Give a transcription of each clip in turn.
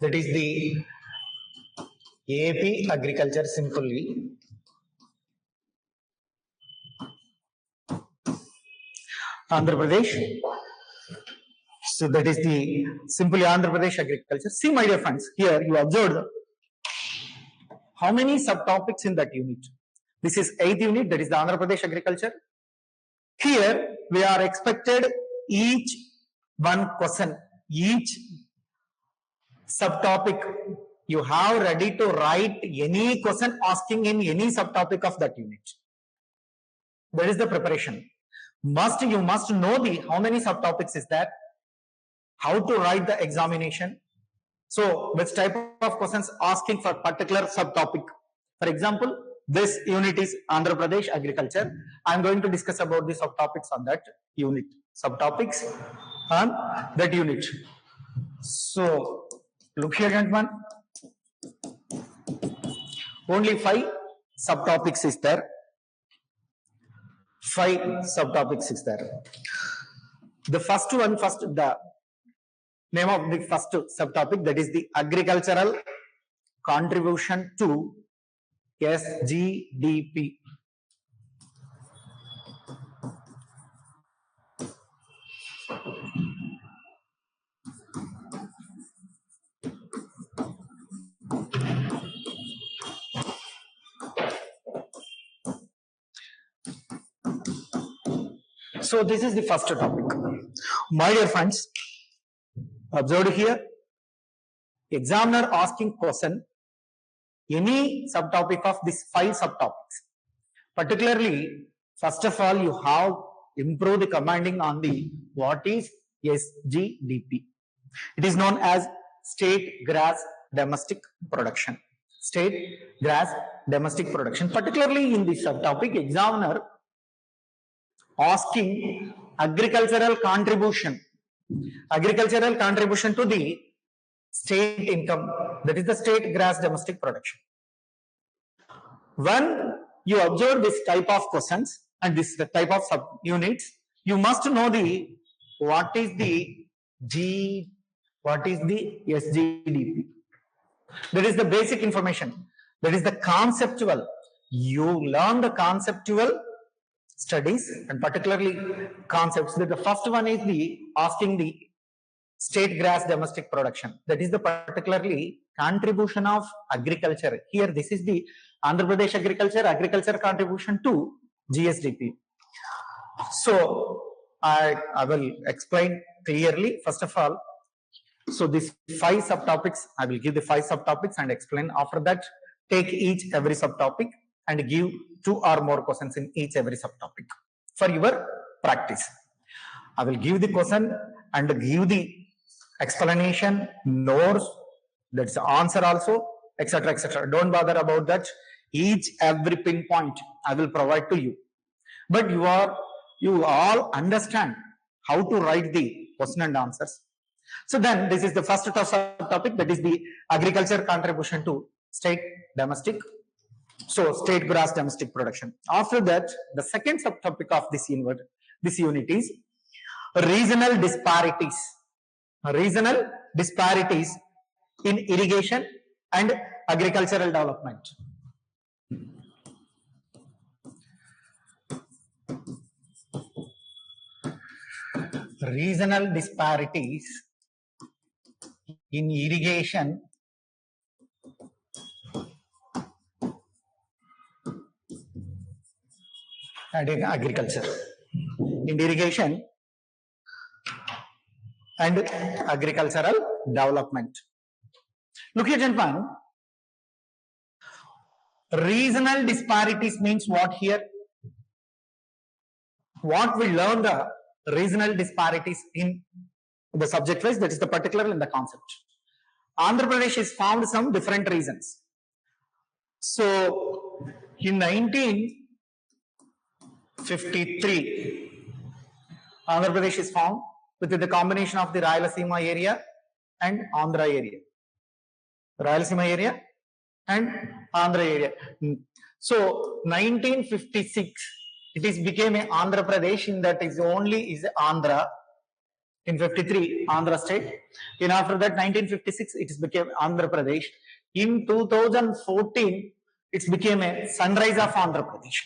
That is the AP Agriculture simply. Andhra Pradesh. So that is the simply Andhra Pradesh Agriculture. See, my dear friends, here you observed how many subtopics in that unit. This is 8th unit, that is the Andhra Pradesh Agriculture. Here we are expected each one question, each subtopic. You have ready to write any question asking in any subtopic of that unit. That is the preparation. You must know how many subtopics is that, how to write the examination. So which type of questions asking for particular subtopic. For example, this unit is Andhra Pradesh Agriculture. I am going to discuss about the subtopics on that unit. Subtopics on that unit. So look here, gentlemen. Only 5 subtopics is there. 5 subtopics is there. The the name of the first subtopic, that is the agricultural contribution to SGDP. So this is the first topic. My dear friends, observed here, examiner asking question, any subtopic of these 5 subtopics. Particularly, first of all, you have improved the commanding on the what is SGDP. It is known as State Gross Domestic Production. State Gross Domestic Production. Particularly in this subtopic, examiner asking agricultural contribution to the state income, that is the state gross domestic production. When you observe this type of questions and this type of subunits, you must know what is the SGDP. That is the basic information. That is the conceptual. You learn the conceptual studies and particularly concepts. The first one is asking the state gross domestic production. That is the particularly contribution of agriculture. Here this is the Andhra Pradesh agriculture contribution to GSDP. So I will explain clearly. First of all, so these 5 subtopics, I will give the 5 subtopics and explain. After that, take every subtopic and give 2 or more questions in every subtopic for your practice. I will give the question and give the explanation, notes, that's the answer also, etc., etc. Don't bother about that. Every pinpoint I will provide to you. But you all understand how to write the question and answers. So then this is the first subtopic, that is the agriculture contribution to state gross domestic production. After that, the second subtopic of this unit is regional disparities. Regional disparities in irrigation and agricultural development. Regional disparities in irrigation and in agriculture. In irrigation and agricultural development. Look here, gentlemen. Regional disparities means what here? What we learn the regional disparities in the subject wise, that is the particular in the concept. Andhra Pradesh is found some different reasons. So in 1953, Andhra Pradesh is found with the combination of the Rayalaseema area and Andhra area. Rayalaseema area and Andhra area. So 1956, it became a Andhra Pradesh, in that is only Andhra. In 53, Andhra state. In after that, 1956, it became Andhra Pradesh. In 2014, it became a sunrise of Andhra Pradesh.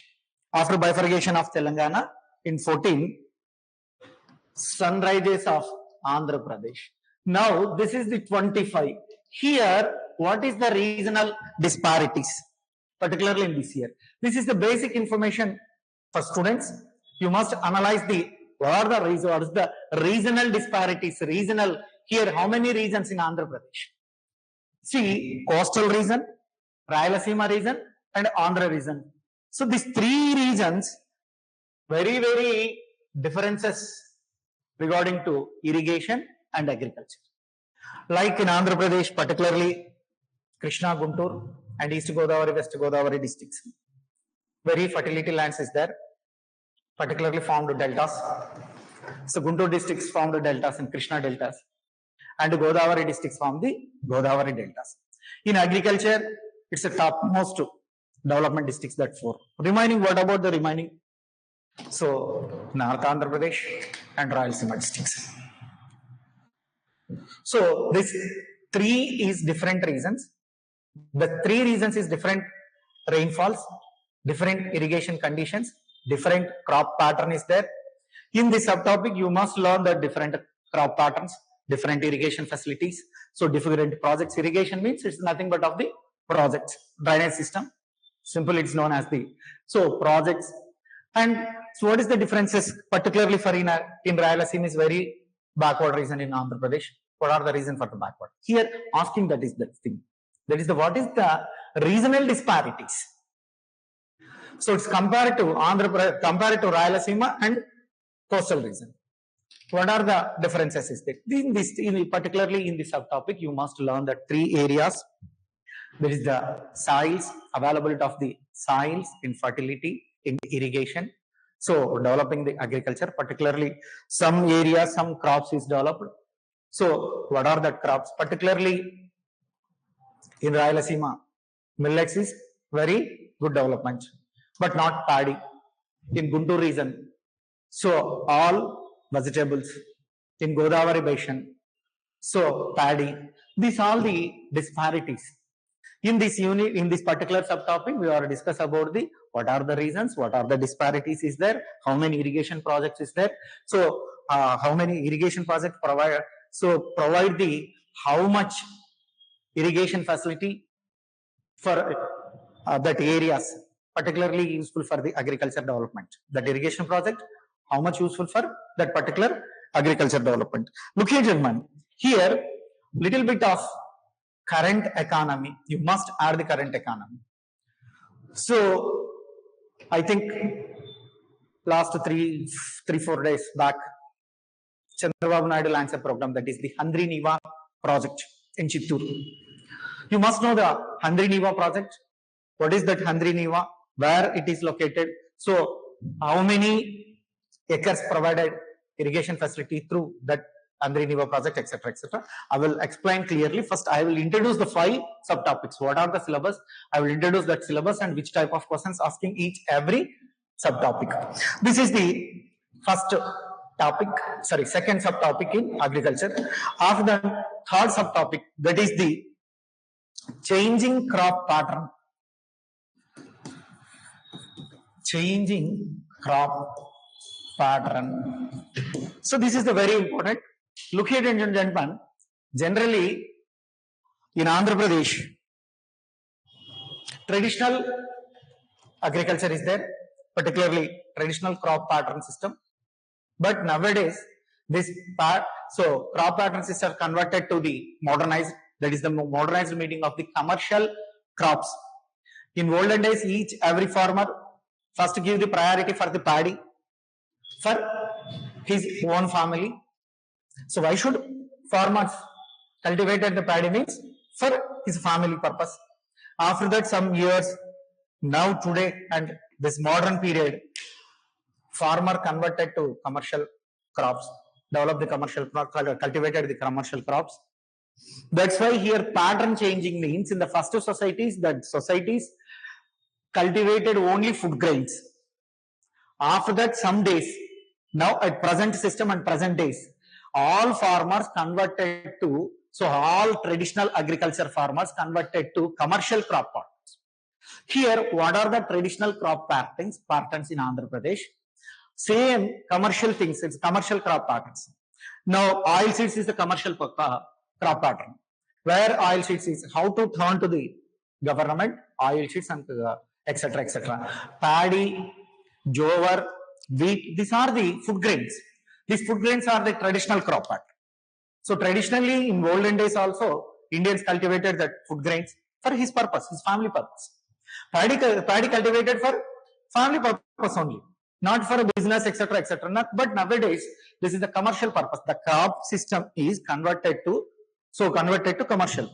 After bifurcation of Telangana, in 14, sunrises of Andhra Pradesh. Now, this is the 25. Here, what is the regional disparities, particularly in this year? This is the basic information for students. You must analyze what are the reasons, what is the regional disparities, regional, here, how many regions in Andhra Pradesh? See, coastal region, Rayalaseema region, and Andhra region. So, these three regions, very differences regarding to irrigation and agriculture. Like in Andhra Pradesh, particularly Krishna, Guntur, and East Godavari, West Godavari districts. Very fertility lands is there, particularly formed deltas. So Guntur districts formed deltas and Krishna deltas. And Godavari districts form the Godavari deltas. In agriculture, it's the topmost development districts, that 4. Remaining, what about the remaining? So, North Andhra Pradesh and Rayalaseema districts. So, this 3 is different reasons. The 3 reasons is different rainfalls, different irrigation conditions, different crop pattern is there. In this subtopic, you must learn the different crop patterns, different irrigation facilities. So, different projects. Irrigation means it's nothing but of the projects, drainage system. Simple, it's known as the, so projects. And so what is the differences, particularly for in Rayalaseema is very backward region in Andhra Pradesh. What are the reasons for the backward? Here, asking that is the thing. That is the, what is the regional disparities? So it's compared to Rayalaseema and coastal region. What are the differences is that? Particularly in this subtopic, you must learn the 3 areas. There is the soils, availability of the soils in fertility, in irrigation. So developing the agriculture, particularly some areas, some crops is developed. So what are the crops? Particularly in Rayalaseema, millets is very good development, but not paddy. In Guntur region, so all vegetables. In Godavari basin, so paddy. These all the disparities. In this unit, in this particular subtopic, we are discuss about the what are the reasons, what are the disparities is there, how many irrigation projects is there. So how many irrigation projects provide? So provide the how much irrigation facility for that areas, particularly useful for the agriculture development. That irrigation project, how much useful for that particular agriculture development. Look here, gentlemen. Here, little bit of current economy. You must add the current economy. So, I think last 3-4 days back, Chandrababu Naidu launched a program that is the Handri Niva project in Chittoor. You must know the Handri Niva project. What is that Handri Niva? Where it is located? So, how many acres provided irrigation facility through that Handri Niva project, etc., etc. I will explain clearly. First, I will introduce the 5 subtopics. What are the syllabus? I will introduce that syllabus and which type of questions asking every subtopic. This is the first topic, second subtopic in agriculture. After the third subtopic, that is the changing crop pattern. Changing crop pattern. So this is the very important. Look here, gentlemen. Generally, in Andhra Pradesh, traditional agriculture is there, particularly traditional crop pattern system. But nowadays, crop pattern system are converted to the modernized, that is the modernized meaning of the commercial crops. In olden days, every farmer first give the priority for the paddy for his own family. So why should farmers cultivate the paddy? Means for his family purpose. After that, some years, now today and this modern period, farmer converted to commercial crops, developed the commercial cultivated the commercial crops. That's why here pattern changing means in the first societies, that societies cultivated only food grains. After that, some days, now at present system and present days, all farmers converted to, so all traditional agriculture farmers converted to commercial crop patterns. Here, what are the traditional crop patterns in Andhra Pradesh? Same commercial things, it's commercial crop patterns. Now, oilseeds is the commercial crop pattern, where oilseeds is how to turn to the government, oilseeds and etc. etc. Paddy, jowar, wheat, these are the food grains. These food grains are the traditional crop pattern. So traditionally, in olden days also, Indians cultivated that food grains for his purpose, his family purpose. Paddy cultivated for family purpose only, not for a business, etc., etc. But nowadays, this is the commercial purpose. The crop system is converted to commercial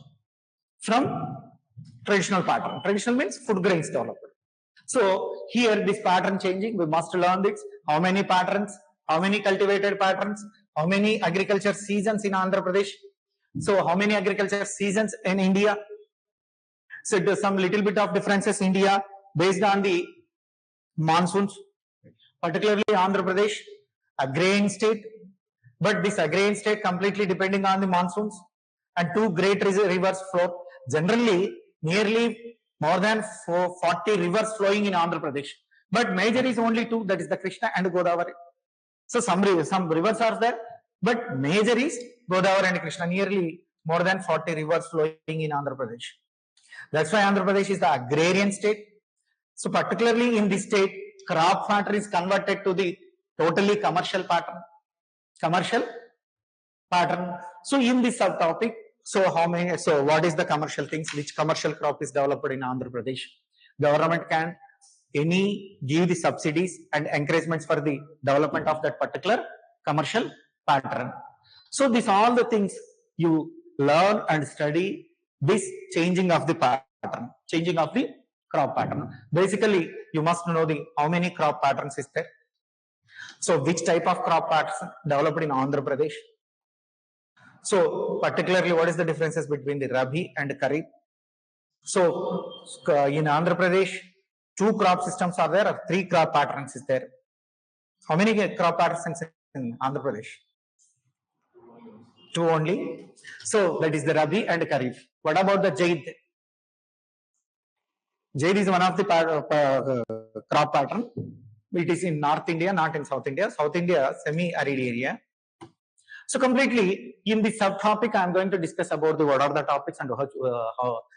from traditional pattern. Traditional means food grains developed. So here this pattern changing, we must learn this. How many patterns, how many cultivated patterns, how many agriculture seasons in Andhra Pradesh. So how many agriculture seasons in India. So there's some little bit of differences in India based on the monsoons, particularly Andhra Pradesh, agrarian state, but this agrarian state completely depending on the monsoons, and two great rivers flow. Generally, nearly more than 40 rivers flowing in Andhra Pradesh, but major is only two, that is the Krishna and Godavari. So some rivers are there, but major is Godavari and Krishna, nearly more than 40 rivers flowing in Andhra Pradesh. That's why Andhra Pradesh is the agrarian state. So particularly in this state, crop pattern is converted to the totally commercial pattern. So in this subtopic, so what is the commercial things, which commercial crop is developed in Andhra Pradesh? Government can give the subsidies and encouragements for the development of that particular commercial pattern. So these all the things you learn and study, this changing of the pattern, changing of the crop pattern. Basically, you must know the how many crop patterns is there. So which type of crop patterns developed in Andhra Pradesh? So particularly, what is the differences between the Rabi and Kharif? So in Andhra Pradesh, 2 crop systems are there, or 3 crop patterns is there. How many crop patterns in Andhra Pradesh? 2 only. So that is the Rabi and Kharif. What about the Zaid? Zaid is one of the crop pattern. It is in North India, not in South India. South India, semi-arid area. So completely in the subtopic, I am going to discuss about what are the topics and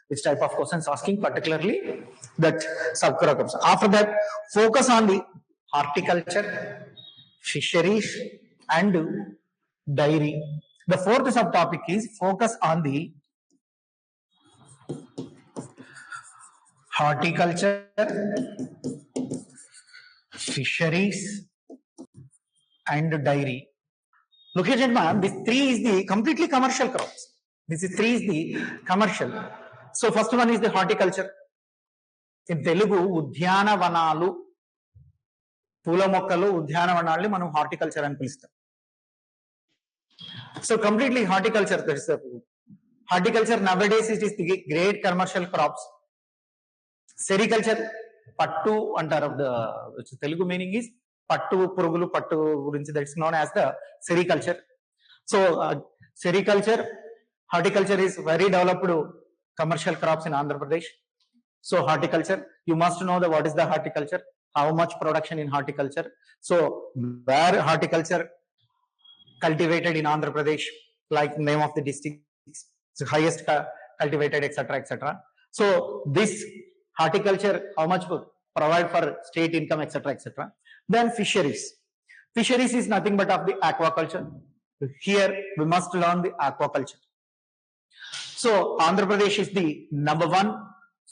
which type of questions asking, particularly that subcrops. After that, focus on the horticulture, fisheries, and dairy. The fourth subtopic is focus on the horticulture, fisheries, and dairy. Look at it, ma'am. This 3 is the completely commercial crops. This is 3 is the commercial. So first one is the horticulture. In Telugu, Udhyana Vanalu, Pula Mokkalu, Udhyana Vanalni manam horticulture ani pilustam. So completely horticulture. That is the horticulture nowadays it is the great commercial crops. Sericulture, pattu antaru, the Telugu meaning is pattu purugulu pattu gurinchi, that is known as the sericulture. So sericulture, horticulture is very developed commercial crops in Andhra Pradesh. So horticulture, you must know the what is the horticulture, how much production in horticulture. So where horticulture cultivated in Andhra Pradesh, like name of the districts, so highest cultivated, etc., etc. So this horticulture, how much provide for state income, etc., etc. Then fisheries. Fisheries is nothing but of the aquaculture. Here we must learn the aquaculture. So Andhra Pradesh is the #1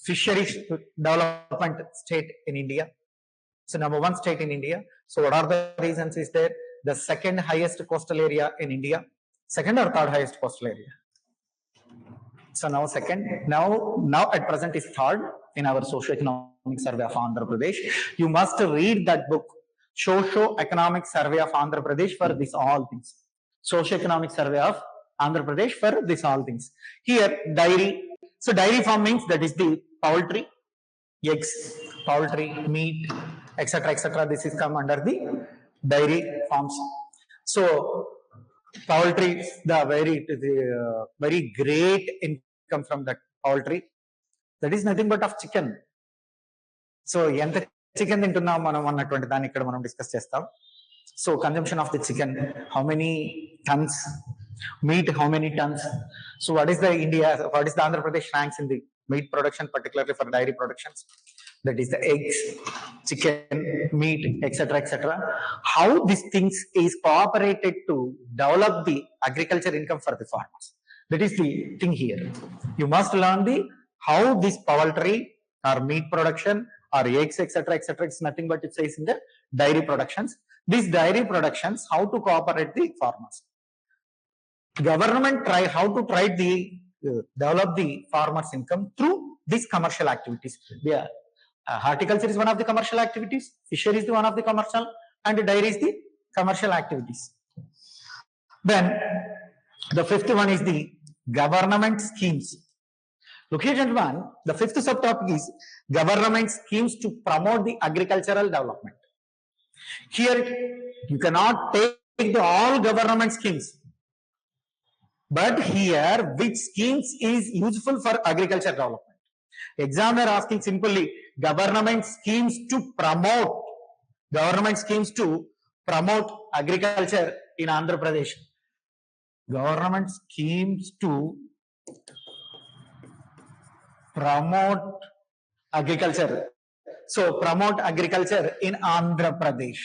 fisheries development state in India. So #1 state in India. So what are the reasons is there? The second highest coastal area in India. Second or third highest coastal area? So now second. Now at present is third in our socio-economic survey of Andhra Pradesh. You must read that book, Socio-economic survey of Andhra Pradesh, for this all things. Socio-economic survey of Andhra Pradesh for this all things. Here dairy. So dairy farm means that is the poultry, eggs, poultry, meat, etc., etc. This is come under the dairy farms. So Poultry, very great income from that poultry. That is nothing but of chicken. So ఎంత chicken తింటున్నాం మనం అన్నటువంటి దాన్ని ఇక్కడ మనం discuss చేస్తాం. So consumption of the chicken, how many tons? Meat, how many tons? So what is the Andhra Pradesh ranks in the meat production, particularly for dairy productions? That is the eggs, chicken, meat, etc., etc. How these things is cooperated to develop the agriculture income for the farmers. That is the thing here. You must learn the how this poultry or meat production or eggs, etc., etc. It's nothing but it says in the dairy productions. These dairy productions, how to cooperate the farmers. Government how to try the develop the farmers income through these commercial activities. Yeah. Horticulture is one of the commercial activities, fishery is one of the commercial, and dairy is the commercial activities. Then the fifth one is the government schemes. Look here, gentlemen, the fifth subtopic is government schemes to promote the agricultural development. Here you cannot take all government schemes, but here which schemes is useful for agriculture development. Exam are asking simply government schemes to promote agriculture in Andhra Pradesh. Government schemes to promote agriculture. So promote agriculture in Andhra Pradesh,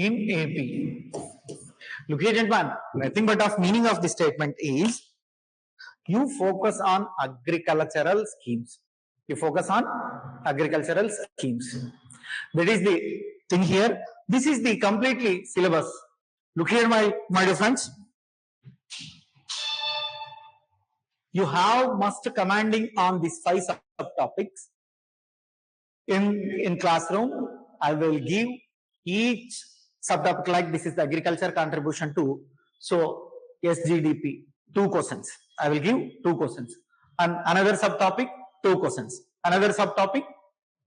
in AP. Look here, gentlemen, nothing but of meaning of the statement is you focus on agricultural schemes. You focus on agricultural schemes. That is the thing here. This is the completely syllabus. Look here, my dear friends. You have must commanding on these 5 subtopics. In classroom, I will give each subtopic like this is the agriculture contribution to. So SGDP, 2 questions. I will give 2 questions. And another subtopic, 2 questions. Another subtopic,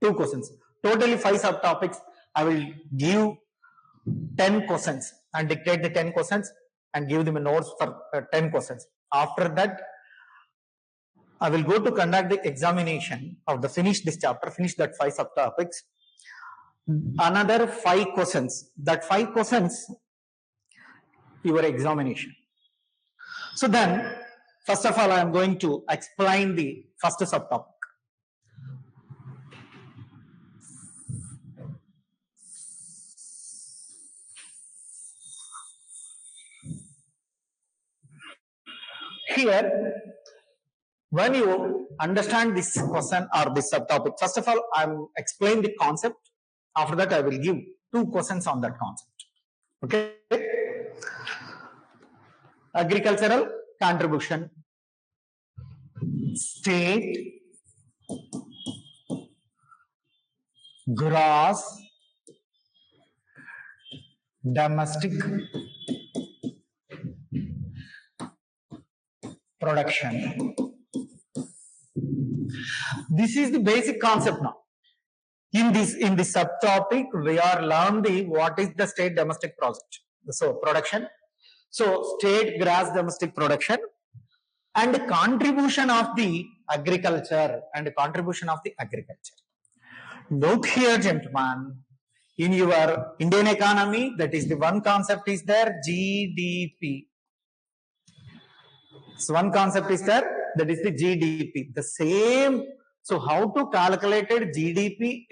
2 questions. Totally 5 subtopics. I will give 10 questions and dictate the 10 questions and give them a notes for 10 questions. After that, I will go to conduct the examination of the finish this chapter, finish that 5 subtopics. Another 5 questions. That 5 questions, your examination. So then, first of all, I am going to explain the first subtopic. Here, when you understand this question or this subtopic, first of all, I am explain the concept. After that, I will give 2 questions on that concept. Okay? Agricultural contribution, state gross domestic production. This is the basic concept now. In this subtopic, we are learning what is the state domestic production. So state gross domestic production and contribution of the agriculture Note here, gentlemen, in your Indian economy, that is the one concept is there, GDP. So one concept is there, that is the GDP. The same. So how to calculate GDP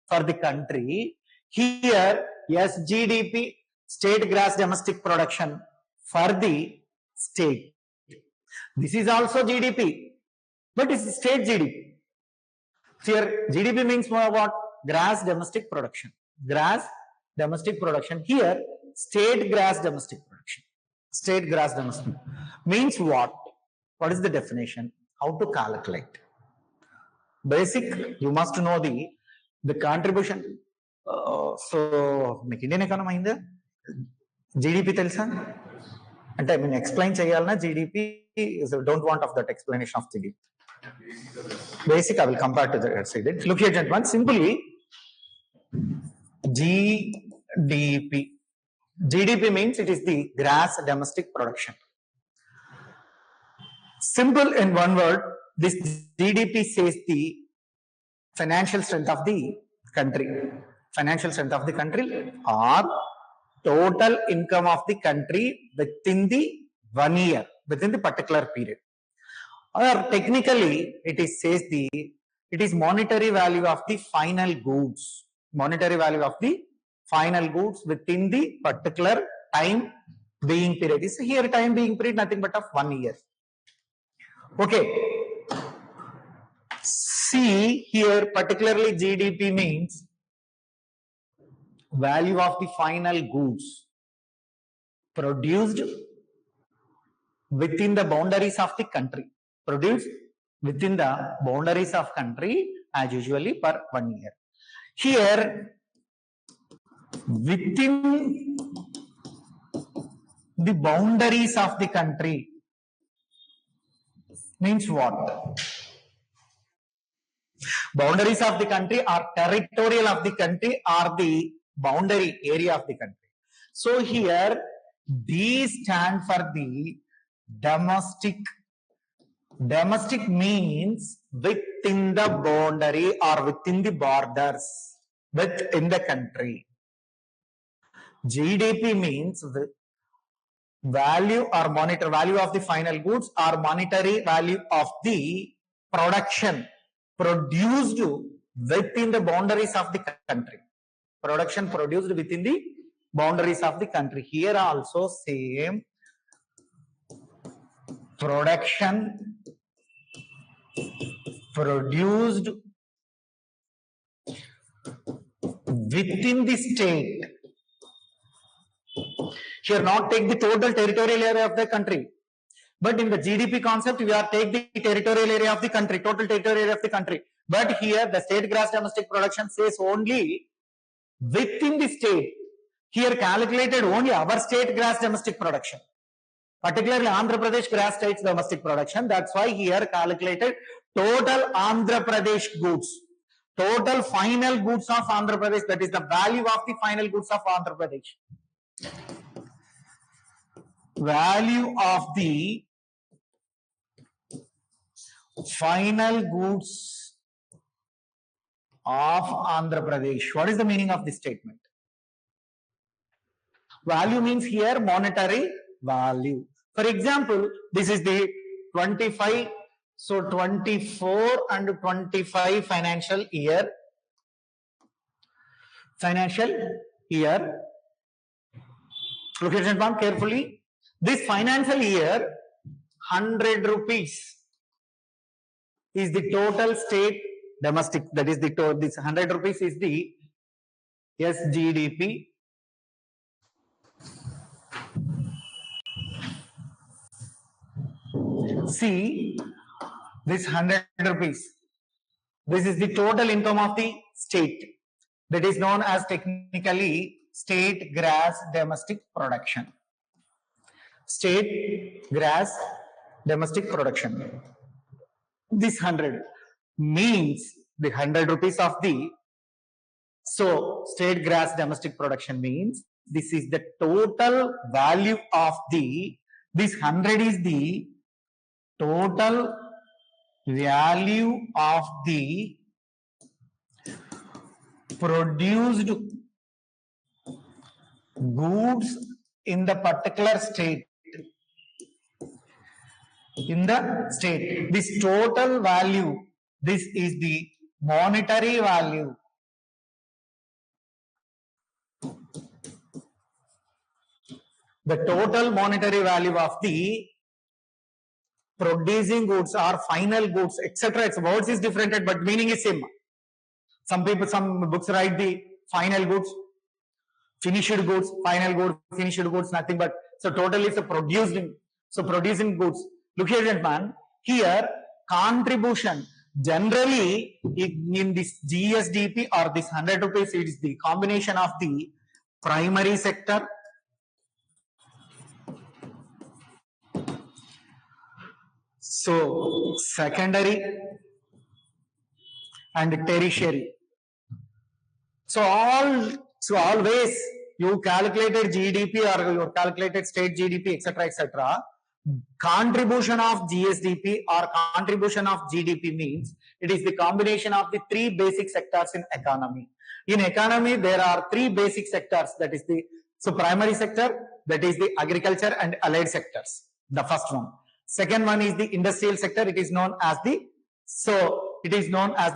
for the country? Here, yes, GDP, state gross domestic production for the state. This is also GDP, but it's state GDP. Here, GDP means what? Gross domestic production. Gross domestic production. Here, state gross domestic production. State gross domestic means what? What is the definition? How to calculate? Basic, you must know the contribution. So, మీకు Indian economy అయిందా? GDP తెలుసా? అంటే I mean explain చేయాలన్నా GDP, don't want of that explanation of GDP. Basic, I will come back to that side. Look here, gentlemen, simply GDP. GDP means it is the gross domestic production. Simple in one word, this GDP says the financial strength of the country. Financial strength of the country or total income of the country within the 1 year, within the particular period. Or technically, it is monetary value of the final goods. Monetary value of the final goods within the particular time being period. Is here time being period nothing but of 1 year. Okay. See here, particularly GDP means value of the final goods produced within the boundaries of the country. Produced within the boundaries of country as usually per 1 year. Here, within the boundaries of the country means what? Boundaries of the country are territorial of the country or the boundary area of the country. So here, D stand for the domestic. Domestic means within the boundary or within the borders within the country. GDP means value or monetary value of the final goods or monetary value of the production produced within the boundaries of the country. Production produced within the boundaries of the country. Here also same. Production produced within the state. Here not take the total territorial area of the country. But in the GDP concept, we are take the territorial area of the country, total territorial area of the country. But here the state gross domestic production says only within the state. Here calculated only our state gross domestic production. Particularly Andhra Pradesh gross state domestic production. That's why here calculated total Andhra Pradesh goods. Total final goods of Andhra Pradesh, that is the value of the final goods of Andhra Pradesh. Value of the final goods of Andhra Pradesh. What is the meaning of this statement? Value means here monetary value. For example, this is the 25, so 24 and 25 financial year. Look at it carefully. This financial year, 100 rupees is the total state domestic. That is the total. This 100 rupees is the SGDP. See, this 100 rupees. This is the total income of the state. That is known as technically state gross domestic production. State gross domestic production. This 100 means the 100 rupees of the, so state gross domestic production means this is the total value of the, this 100 is the total value of the produced goods in the particular state. In the state, this total value, this is the monetary value. The total monetary value of the producing goods or final goods, etc. Its words is different, but meaning is same. Some books write the final goods, finished goods, final goods, finished goods, nothing but, so total is a producing. So producing goods. Look here, gentlemen. Here, contribution. Generally, in this GSDP or this 100 rupees, it is the combination of the primary sector, so secondary and tertiary. So always you calculated GDP or you calculated state GDP, etc., etc. Contribution of GSDP or contribution of GDP means it is the combination of the three basic sectors in economy. In economy, there are three basic sectors. That is the primary sector, that is the agriculture and allied sectors. The first one. Second one is the industrial sector. It is known as the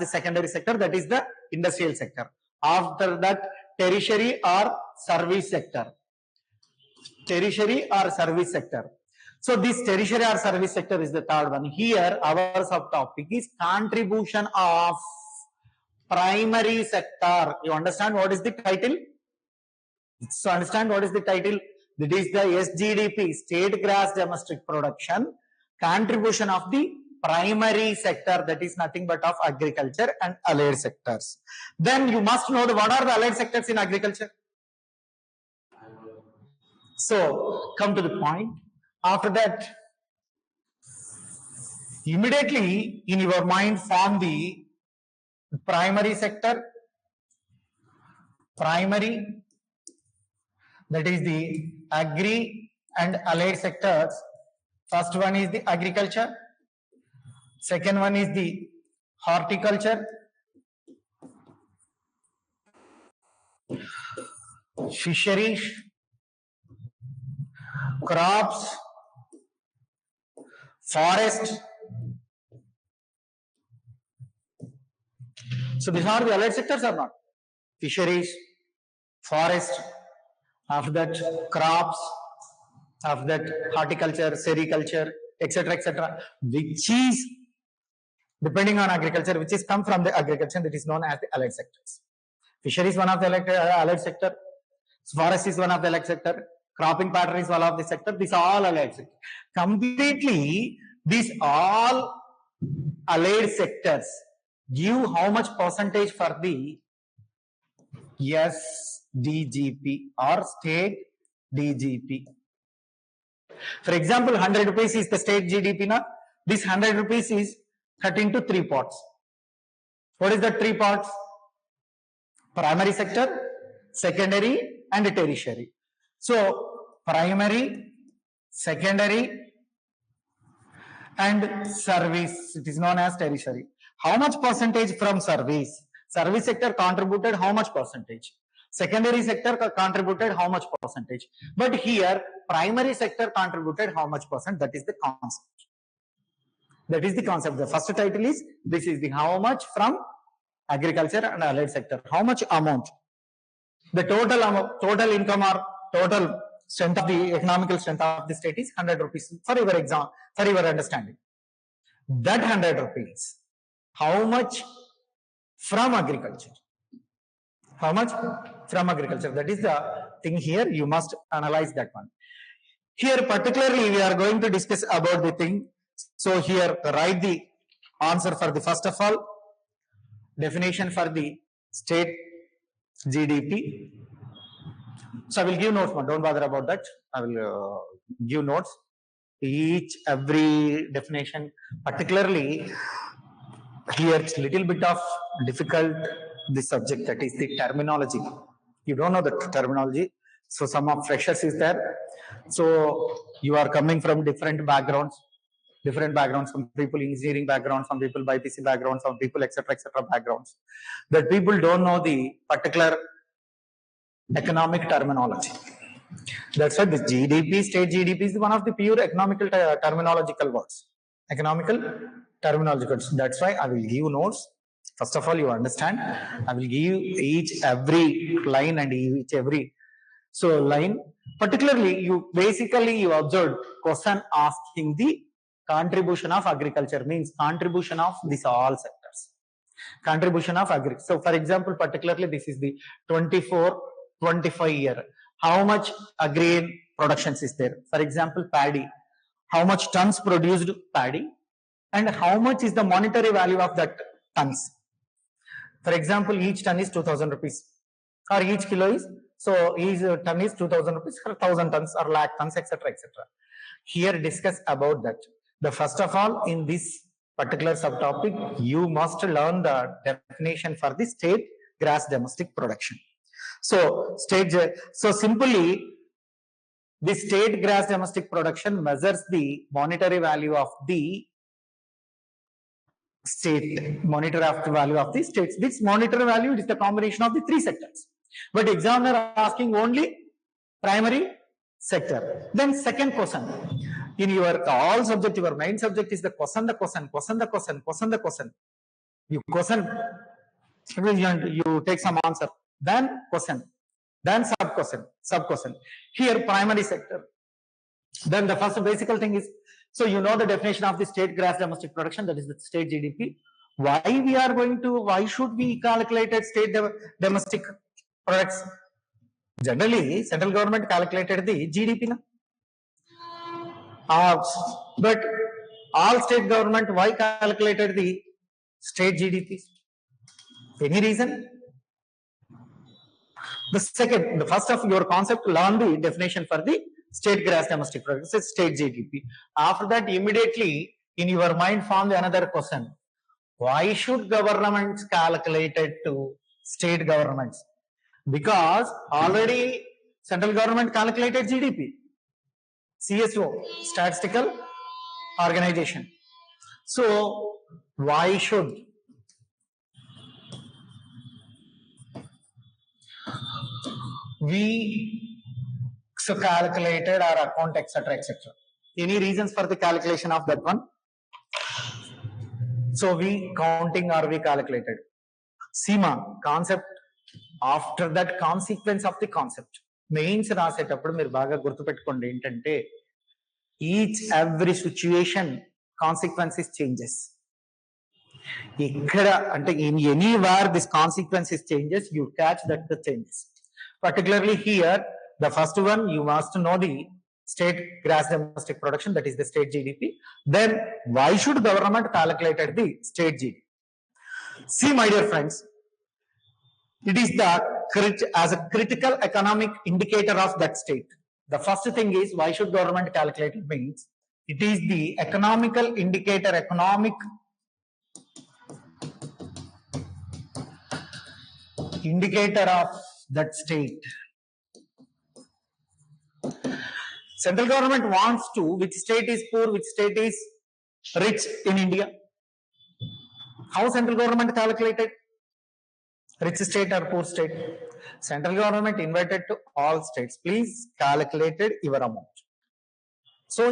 secondary sector. That is the industrial sector. After that, tertiary or service sector. Tertiary or service sector. So this tertiary or service sector is the third one. Here our subtopic is contribution of primary sector. You understand what is the title? So understand what is the title? That is the SGDP, state gross domestic production, contribution of the primary sector, that is nothing but of agriculture and allied sectors. Then you must know what are the allied sectors in agriculture. So come to the point. After that, immediately in your mind form the primary sector, primary, that is the agri and allied sectors. First one is the agriculture, second one is the horticulture, fisheries, crops, forest. So these are the allied sectors or not? Fisheries, forest, after that crops, after that horticulture, sericulture, etc., etc., which is depending on agriculture, which is come from the agriculture, that is known as the allied sectors. Fisheries is one of the allied sector, forest is one of the allied sector, cropping pattern is one of the sector. These are all allied sectors. Completely, these all allied sectors give how much percentage for the SDGP or state DGP. For example, 100 rupees is the state GDP now. This 100 rupees is cut into three parts. What is the three parts? Primary sector, secondary and tertiary. So primary, secondary and service, it is known as tertiary. How much percentage from service? Service sector contributed how much percentage? Secondary sector contributed how much percentage? But here primary sector contributed how much percent? That is the concept. That is the concept. The first title is, this is the how much from agriculture and allied sector. How much amount? The total amount, total income or total strength of the economical strength of the state is 100 rupees for your exam, for your understanding. That 100 rupees, how much from agriculture? How much from agriculture? That is the thing here. You must analyze that one. Here particularly we are going to discuss about the thing. So here write the answer for the first of all, definition for the state GDP. So I will give notes, don't bother about that. I will give notes. Each, every definition, particularly here it's little bit of difficult, this subject, that is the terminology. You don't know the terminology. So some of freshers is there. So you are coming from different backgrounds, some people engineering background, some people BPC background, some people etc. backgrounds. That people don't know the particular economic terminology. That's why this GDP, state GDP is one of the pure economical terminological words. Economical terminological words. That's why I will give notes. First of all, you understand. I will give each every line and each every line. Particularly, you observed question asking the contribution of agriculture, means contribution of these all sectors. Contribution of agriculture. So, for example, particularly this is the 24-25 year. How much grain productions is there? For example, paddy. How much tons produced paddy? And how much is the monetary value of that tons? For example, each ton is 2000 rupees. Or each kilo is, so each ton is 2000 rupees for 1000 tons or lakh tons, etc. etc. Here discuss about that. The first of all, in this particular subtopic, you must learn the definition for the state gross domestic production. So simply, the state gross domestic production measures the monetary value of the state, value of the states. This monetary value is the combination of the three sectors. But examiner asking only primary sector. Then second question. In your all subject, your main subject is the question. You question, you take some answer. Then question. Then sub question. Here primary sector. Then the first basic thing is, so you know the definition of the state gross domestic production, that is the state GDP. Why should we calculate state domestic products? Generally, central government calculated the GDP. But all state government, why calculated the state GDP? Any reason? The first of your concept, learn the definition for the state gross domestic product, it's state GDP. After that, immediately in your mind form another question. Why should governments calculate it to state governments? Because already central government calculated GDP. CSO, statistical organization. So why should we calculated our account, etc. Any reasons for the calculation of that one? So we counting or we calculated. SEMA concept, after that consequence of the concept. Mains రాసేటప్పుడు మీరు బాగా గుర్తుపెట్టుకోండి ఏంటంటే each every situation consequences changes. ఇక్కడ అంటే in anywhere this consequences changes, you catch that the changes. Particularly here, the first one, you must know the state gross domestic production, that is the state GDP. Then why should government calculate the state GDP? See, my dear friends, it is as a critical economic indicator of that state. The first thing is, why should government calculate it? Means it is the economical indicator, of that state. Central government wants to, which state is poor, which state is rich in India. How central government calculated? Rich state or poor state? Central government invited to all states, please calculated your amount. So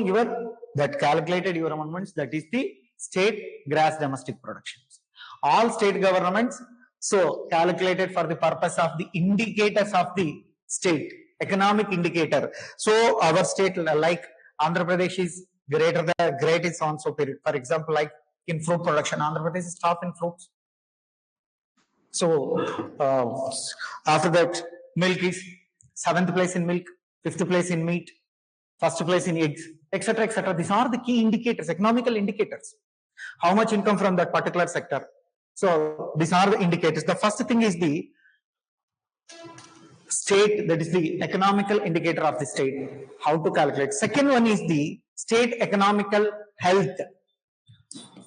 that calculated your amount, that is the state gross domestic production. All state governments so calculated for the purpose of the indicators of the state, economic indicator. So our state, like Andhra Pradesh is great is on so period. For example, like in fruit production, Andhra Pradesh is top in fruits. So after that, milk is 7th place in milk, 5th place in meat, 1st place in eggs, etc., etc. These are the key indicators, economical indicators. How much income from that particular sector? So these are the indicators. The first thing is the state, that is the economical indicator of the state. How to calculate? Second one is the state economical health.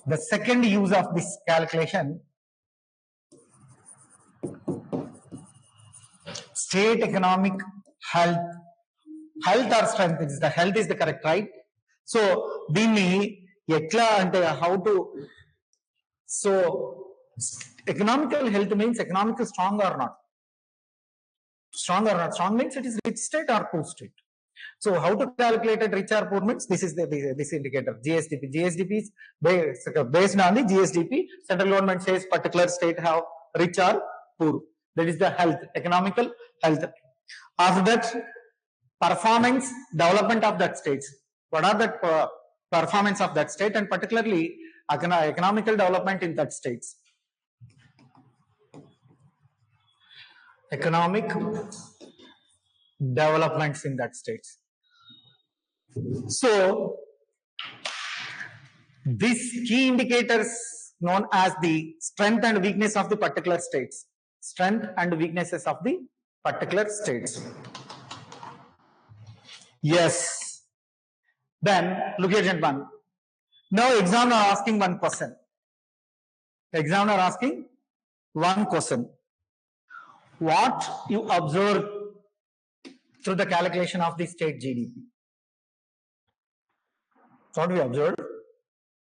The second use of this calculation, state economic health. Health or strength, the health is the correct, right? So దీన్ని ఎట్లా అంటే how to, so economical health means economical strong or not. Strong or not? Strong means it is rich state or poor state. So how to calculate it, rich or poor means this is this indicator, GSDP. GSDP is based on the GSDP. Central government says particular state have rich or poor. That is the health, economical health. After that, performance development of that state. What are the performance of that state, and particularly economical development in that states? Economic developments in that states. So these key indicators known as the strength and weakness of the particular states. Strength and weaknesses of the particular states. Yes. Then look at one. Now examiner asking one question. Examiner asking one question. what you observe through the calculation of the state GDP. What we observe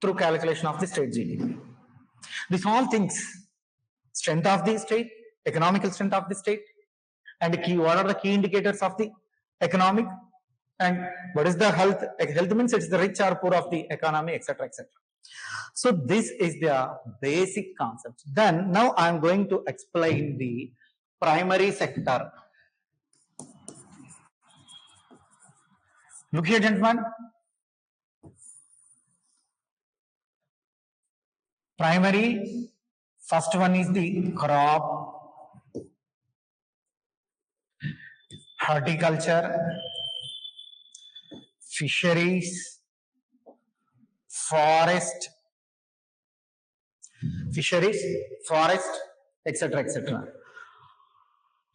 through calculation of the state GDP. These all things, strength of the state, economical strength of the state, and what are the key indicators of the economic, and what is the health. Health means it's the rich or poor of the economy, etc., etc. So this is the basic concept. Then now I am going to explain the primary sector. Look here, gentlemen. Primary, first one is the crop, horticulture, fisheries, forest, etc., etc.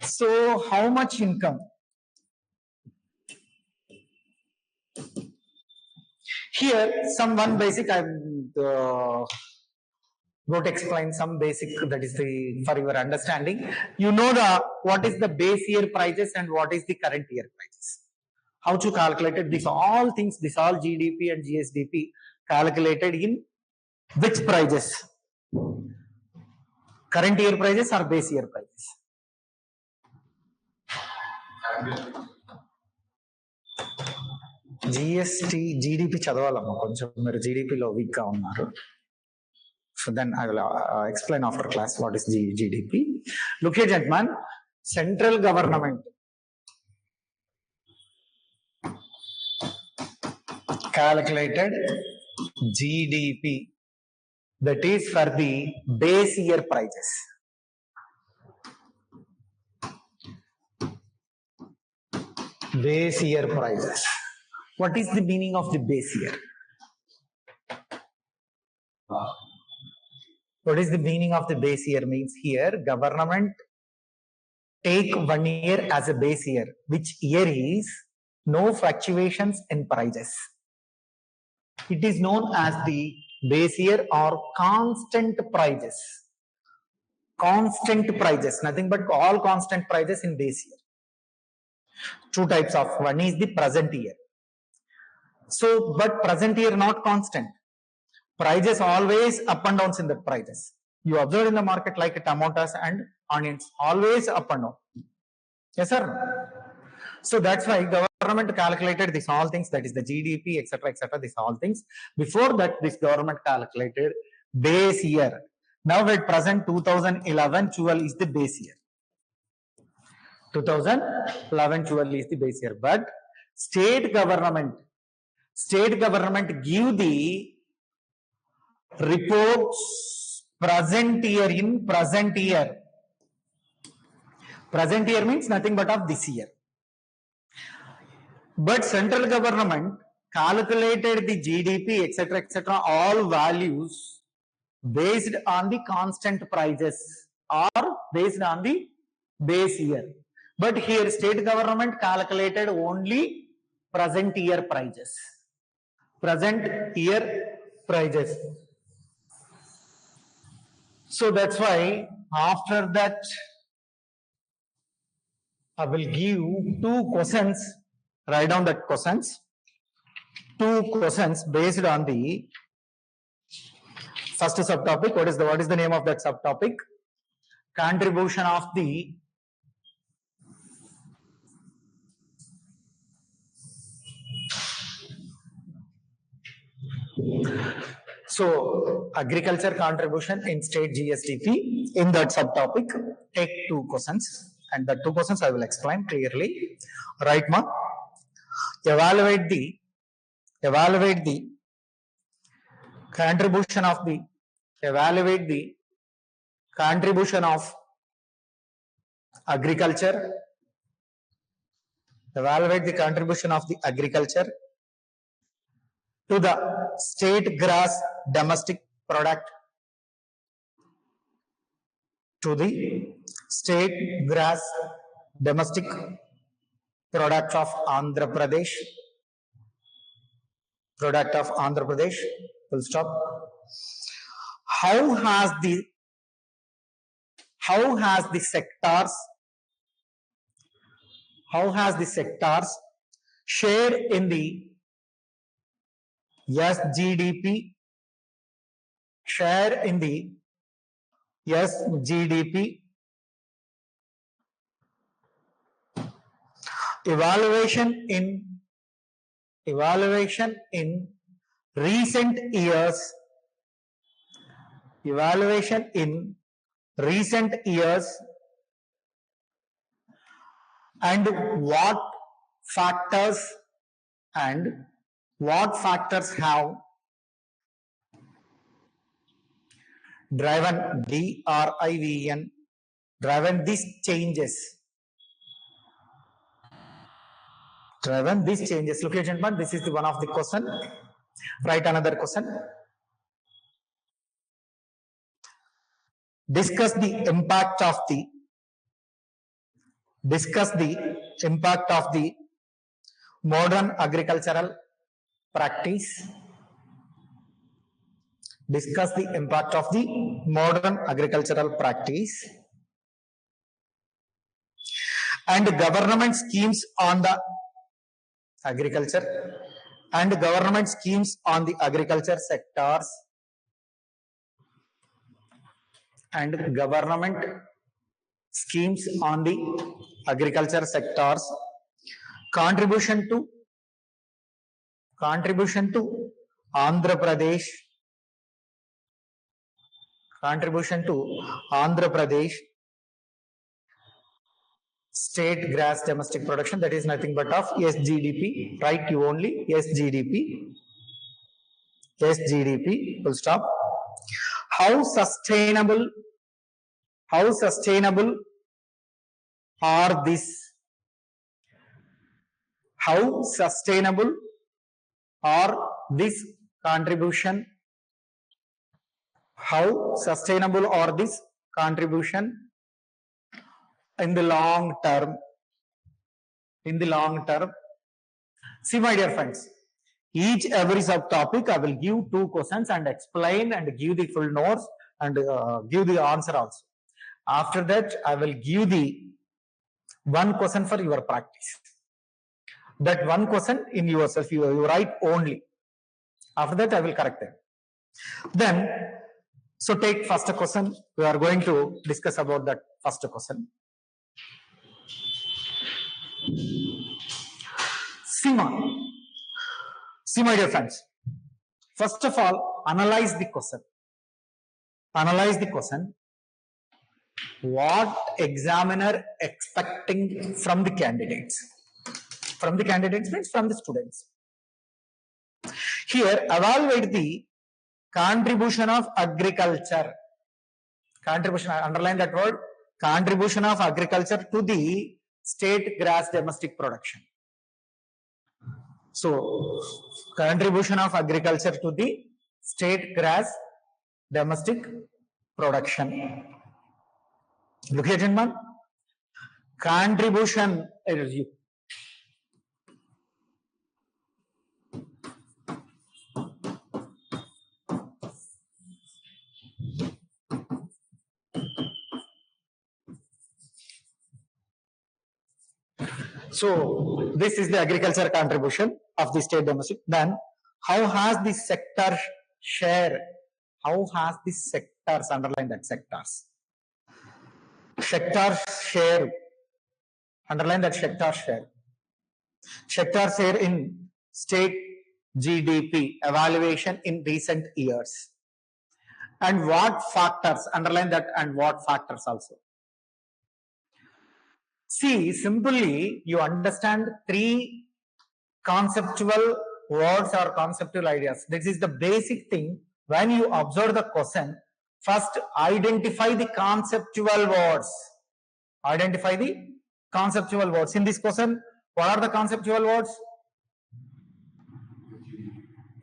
So how much income? Here, some one basic I'm going to explain some basic, that is the for your understanding. You know the what is the base year prices and what is the current year prices. How to calculate it? These all things, this all GDP and GSDP calculated in which prices? Current year prices or base year prices? GDP చదవాలమ్మా కొంచెం మీరు జీడిపిలో week గా ఉన్నారు. So then I will explain after class what is GDP. Look here, gentlemen. Central government calculated GDP, that is for the base year prices. Base year prices. What is the meaning of the base year? What is the meaning of the base year? Means here government take 1 year as a base year, which year is no fluctuations in prices. It is known as the base year or constant prices. Constant prices, nothing but all constant prices in base year. Two types of, one is the present year. So, but present year not constant. Prices always up and downs in the prices. You observe in the market like tomatoes and onions, always up and down. Yes, sir. So that's why government calculated this all things, that is the GDP, etc., etc. This all things. Before that, this government calculated base year. Now at present 2011-12 is the base year. 2011-12 is the base year. But state government give the reports present year in present year. Present year means nothing but of this year. But central government calculated the GDP, etc., etc., all values based on the constant prices or based on the base year. But here state government calculated only present year prices. Present year prices. So that's why after that I will give two questions. Write down that questions. Two questions based on the first subtopic. What is the name of that subtopic? Contribution of the so agriculture contribution in state GSDP. In that subtopic, take two questions, and the two questions I will explain clearly. Right, ma? Evaluate the contribution of the agriculture. Evaluate the contribution of the agriculture to the state gross domestic product. To the state gross domestic product of Andhra Pradesh. Product of Andhra Pradesh. Full stop. How has the sectors How has the sectors share in the SGDP, share in the SGDP, evaluation in recent years, and what factors have driven these changes. Look at gentlemen, this is the one of the question. Write another question. Discuss the impact of the modern agricultural practice. Discuss the impact of the modern agricultural practice and government schemes on the agriculture sectors contribution to Andhra Pradesh state gross domestic production, that is nothing but of SGDP. Write you only SGDP, full stop. How sustainable are these contribution in the long term? See, my dear friends, every subtopic I will give 2 questions and explain and give the full notes and give the answer also. After that, I will give the 1 question for your practice. That 1 question in yourself, you write only. After that, I will correct them. Then, so take first question. We are going to discuss about that first question. See, my dear friends. First of all, analyze the question. What examiner expecting from the candidates? From the candidates means from the students. Here, evaluate the contribution of agriculture. Underline that word. Contribution of agriculture to the state gross domestic production. So, contribution of agriculture to the state gross domestic production. Look here, gentlemen. Contribution. So, this is the agriculture contribution of the state domestic. Then, how has the sector share? How has the sectors, underline that sectors. Sector share, underline that sector share. Sector share in state GDP evaluation in recent years. And what factors, underline that, and what factors also. See, simply you understand 3 conceptual words or conceptual ideas. This is the basic thing. When you observe the question, first identify the conceptual words. Identify the conceptual words. In this question, what are the conceptual words?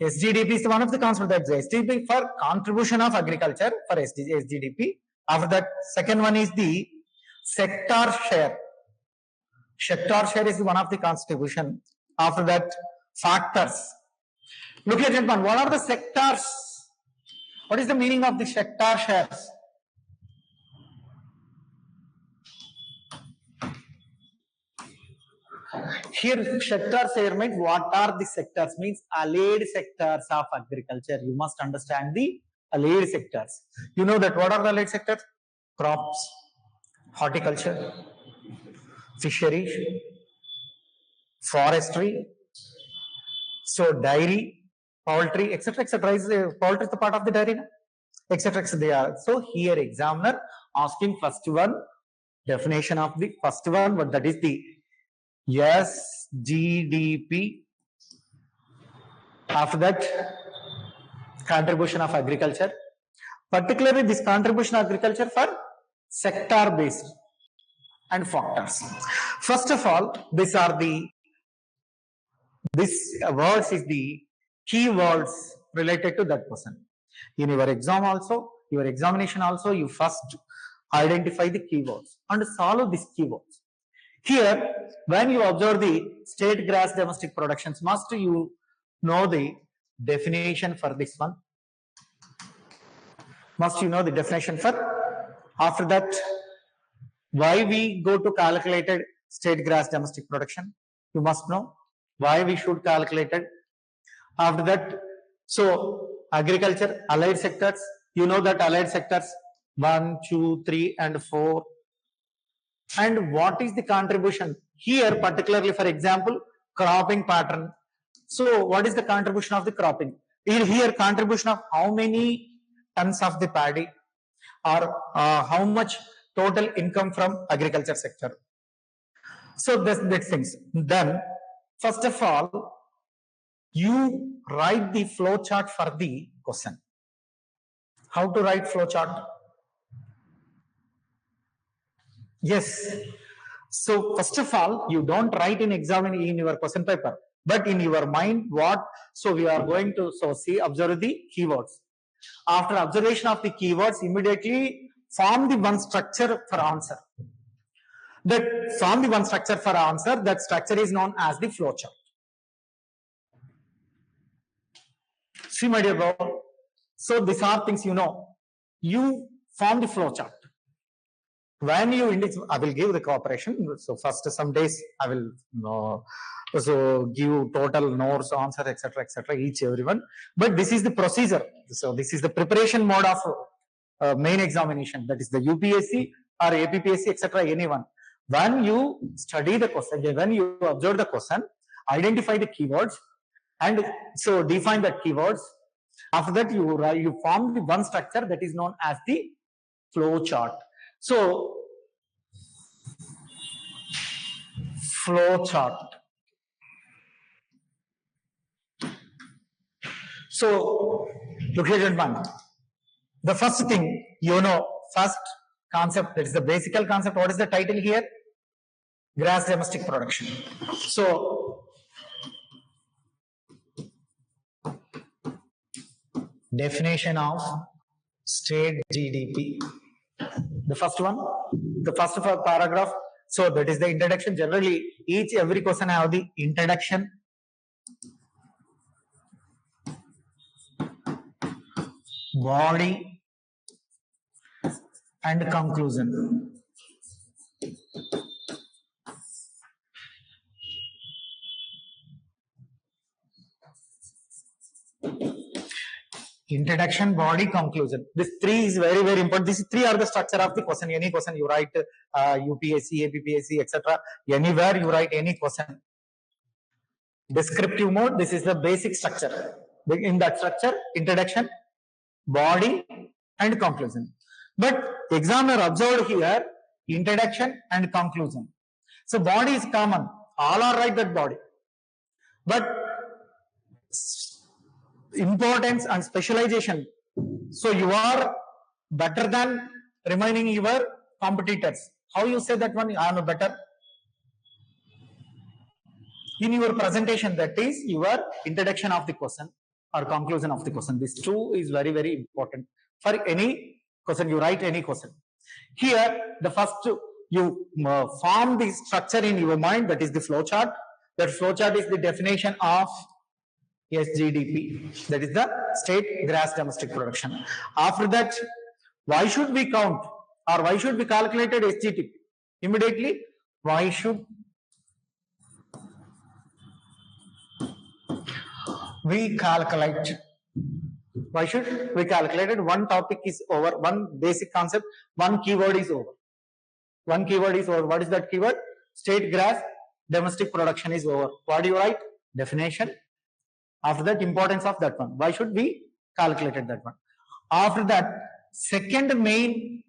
SGDP is one of the concepts. That's SGDP for contribution of agriculture for SGDP. After that, second one is the sector share. Sector share is one of the contribution. After that, factors. Look here, gentlemen, what are the sectors? What is the meaning of the sector shares? Here sectors here means what are the sectors means allied sectors of agriculture. You must understand the allied sectors. You know that what are the allied sectors? Crops, horticulture, fisheries, forestry, so dairy, poultry, etc. etc. Poultry is the part of the dairy, etc. etc. They are. So here examiner asking first one definition of the first one, but that is the GDP. After that, contribution of agriculture, particularly this contribution of agriculture for sector based and factors. First of all, this words is the key words related to that person. In your exam also, your examination also, you first identify the keywords and solve these keywords. Here, when you observe the state gross domestic productions, must you know the definition for this one? Must you know the definition for? After that, why we go to calculated state gross domestic production? You must know why we should calculate it. After that, so agriculture, allied sectors, you know that allied sectors 1, 2, 3 and 4. And what is the contribution? Here particularly for example, cropping pattern. So what is the contribution of the cropping? Here contribution of how many tons of the paddy or how much total income from agriculture sector. So that's things. Then first of all, you write the flow chart for the question. How to write flow chart? Yes. So first of all, you don't write in exam in your question paper, but in your mind what? So we are going to observe the keywords. After observation of the keywords, immediately form the one structure for answer. That form the one structure for answer. That structure is known as the flow chart. See, my dear bro. So these are things you know. You form the flow chart. When you index, I will give the cooperation. So first some days I will so give total notes, answer, etc., each everyone. But this is the procedure. So this is the preparation mode of main examination. That is the UPSC or APPSC, etc. Anyone. When you study the question, when you observe the question, identify the keywords, and so define the keywords. After that, you form the one structure that is known as the flow chart. So, flow chart. So, look here, gentlemen. The first thing, you know, first concept, that is the basic concept. What is the title here? Gross domestic production. So, definition of state GDP. The first one, the first paragraph. So that is the introduction. Generally, every question have the introduction, body, and conclusion. Introduction, body, conclusion. This three is very, very important. These three are the structure of the question. Any question you write, UPSC, APPSC, etc. Anywhere you write any question. Descriptive mode, this is the basic structure. In that structure, introduction, body, and conclusion. But examiner observed here, introduction and conclusion. So body is common. All are right that body. But importance and specialization. So you are better than remaining your competitors. How you say that one? I am better. In your presentation, that is your introduction of the question or conclusion of the question. This two is very, very important. For any question, you write any question. Here, the first you form the structure in your mind, that is the flow chart. That flow chart is the definition of SGDP, that is the state gross domestic production. After that, why should we count or why should we calculate SGDP? Immediately, why should we calculate. Why should we calculate it? One topic is over, one basic concept, one keyword is over. One keyword is over. What is that keyword? State gross domestic production is over. What do you write? Definition. After that, importance of that one. Why should we calculate that one? After that, second main,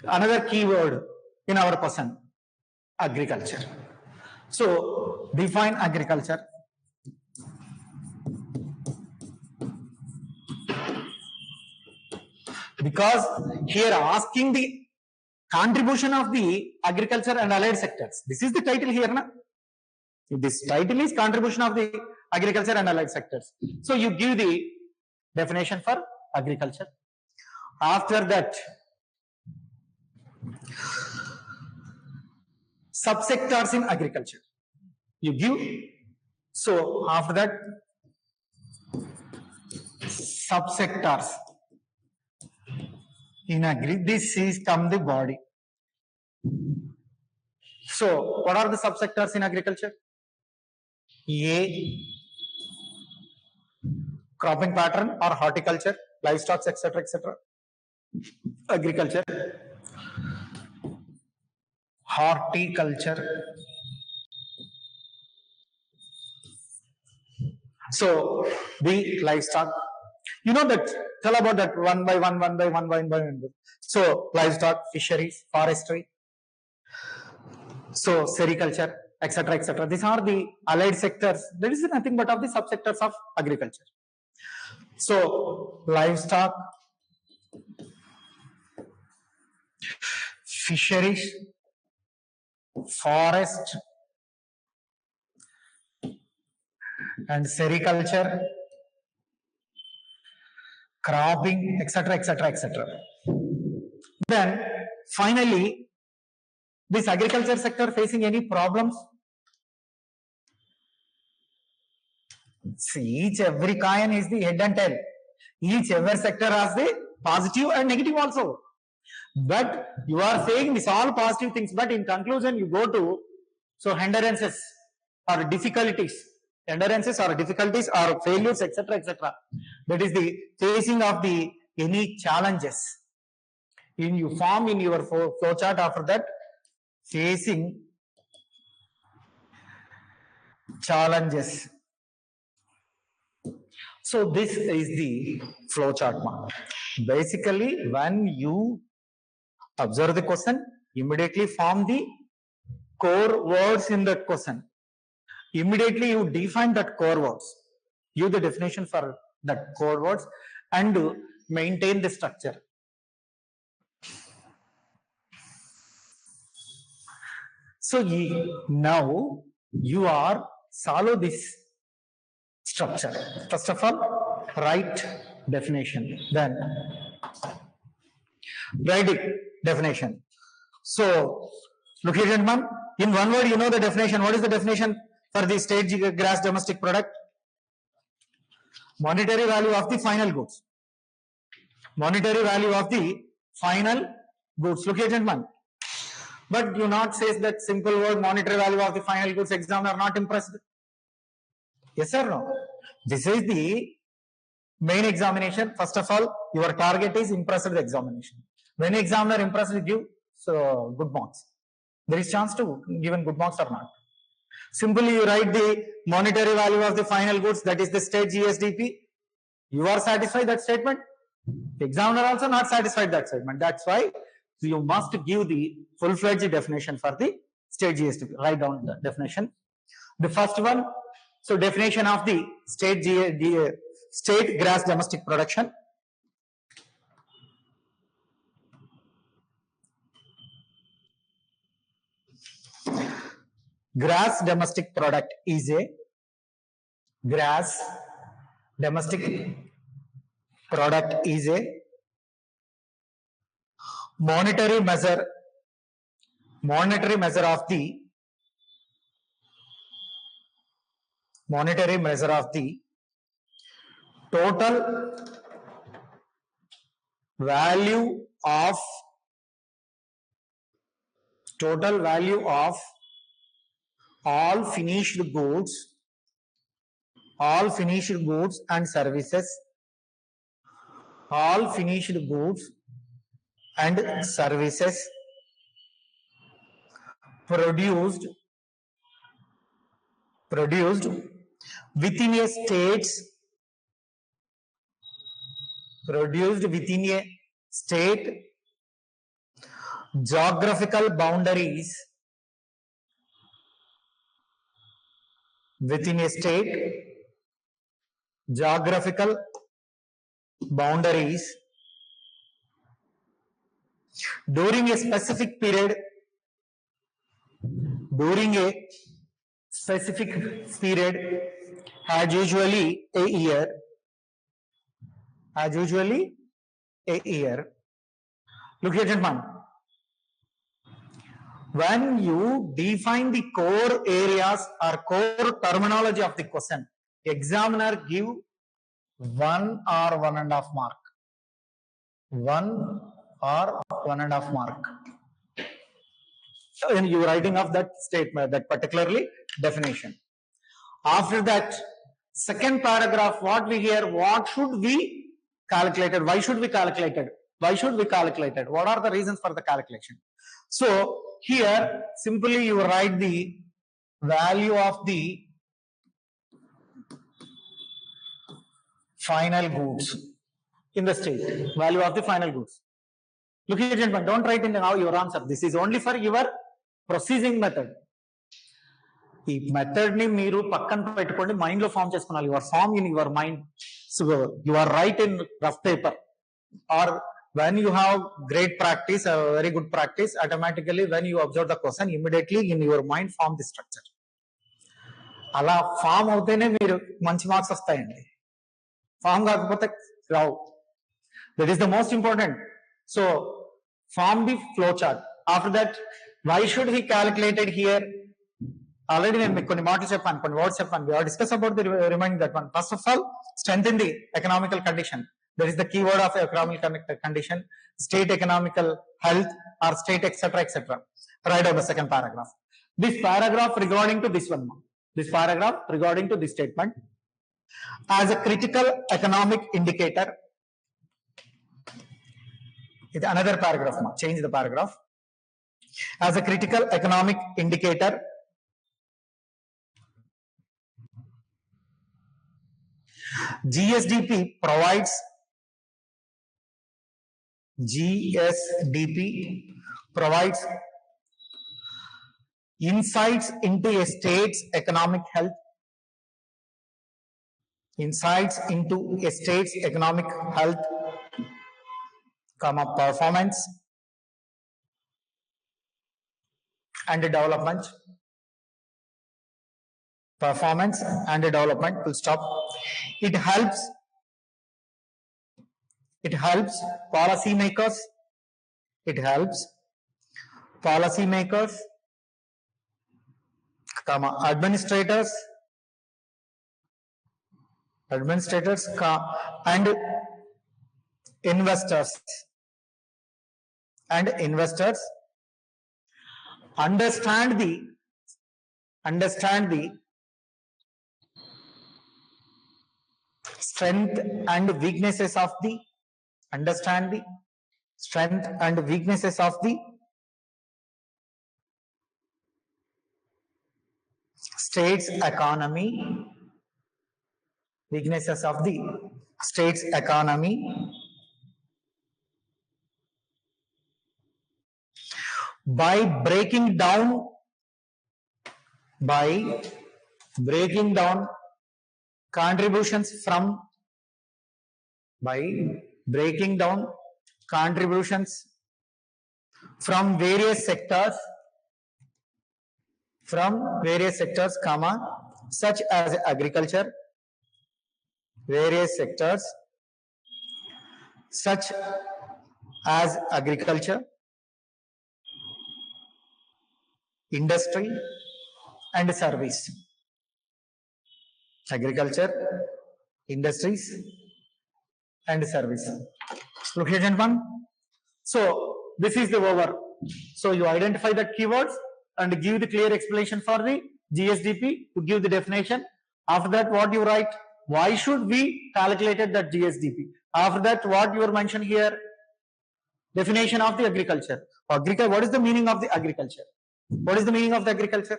another keyword in our question, agriculture. So, define agriculture. Because here asking the contribution of the agriculture and allied sectors. This is the title here, na? This title is contribution of the agriculture and allied sectors. So you give the definition for agriculture. After that, subsectors in agriculture. You give. So after that, subsectors in agri. This is come the body. So what are the subsectors in agriculture? A, cropping pattern or horticulture, livestock, etc., etc. Agriculture, horticulture. So the livestock. You know that. Tell about that one by one. So livestock, fisheries, forestry. So sericulture, etc., etc. These are the allied sectors. There is nothing but of the subsectors of agriculture. So livestock, fisheries, forest, and sericulture, cropping, etc., etc., etc. Then finally, this agriculture sector facing any problems? See, each every coin is the head and tail. Each every sector has the positive and negative also. But you are saying these all positive things, but in conclusion you go to, so hindrances or difficulties, or failures, etc., etc. That is the facing of the any challenges. In you form in your flow chart after that, facing challenges. So this is the flow chart mark. Basically, when you observe the question, immediately form the core words in that question. Immediately you define that core words. Give the definition for that core words and maintain the structure. So now you are follow this structure. First of all, write definition. Then write it, definition. So look here, gentlemen. In one word, you know the definition. What is the definition for the state gross domestic product? Monetary value of the final goods. Monetary value of the final goods. Look here, gentlemen. But do not say that simple word monetary value of the final goods. Examiner not impressed. Yes or no? This is the main examination. First of all, your target is impressed with the examination. When examiner impressed with you, so good marks. There is chance to given good marks or not. Simply you write the monetary value of the final goods, that is the state GSDP. You are satisfied that statement. The examiner also not satisfied that statement. That's why you must give the full-fledged definition for the state GSDP. Write down the definition. The first one, so definition of the state gross domestic production. Gross domestic product is a gross domestic product is a monetary measure of the total value of all finished goods all finished goods and services, all finished goods and services produced within a state's state geographical boundaries, within a state geographical boundaries during a specific period, as usually a year, Look here, gentlemen. When you define the core areas or core terminology of the question, examiner give 1 or 1.5 mark. 1 or 1.5 mark. So when you writing of that statement, that particularly definition. After that, second paragraph, what we hear, what should be calculated? Why should we calculate it? Why should we calculate it? What are the reasons for the calculation? So here, simply you write the value of the final goods in the state. Value of the final goods. Look here, gentlemen, don't write in now your answer. This is only for your processing method. ఈ method ని మీరు పక్కన పెట్టుకోండి, mind లో form చేసుకున్నారు. Your form in your mind. So you are write in rough paper or when you have great practice, a very good practice, automatically when you observe the question, immediately in your mind form the structure. అలా form అవుతేనే మీరు మంచి marks వస్తాయండి. Form కాకపోతే రావు. That is the most important. So form the flow chart. After that why should he calculated here? Already నేను మీకు కొన్ని మాటలు చెప్పాను, కొన్ని వర్డ్స్ చెప్పాను. We have discussed about the remaining that one. First of all, strengthen the economical condition. That is the keyword of economic condition, state economical health or state etc. etc. Right on the second paragraph. This paragraph regarding to this one. This paragraph regarding to this statement as a critical economic indicator. It's another paragraph. Change the paragraph. As a critical economic indicator, GSDP provides insights into a state's economic health. Insights into a state's economic health, performance and development. Performance and development. Full stop. It helps policymakers. It helps policymakers, administrators, and investors understand the strength and weaknesses of the state's economy, by breaking down contributions from various sectors, such as agriculture, industry and service. Agriculture, industries and service. Look here, gentlemen. So this is the over. So you identify the keywords and give the clear explanation for the GSDP, to give the definition. After that, what you write? Why should we calculated that GSDP? After that, what you are mentioned here? Definition of the agriculture. What is the meaning of the agriculture? What is the meaning of the agriculture?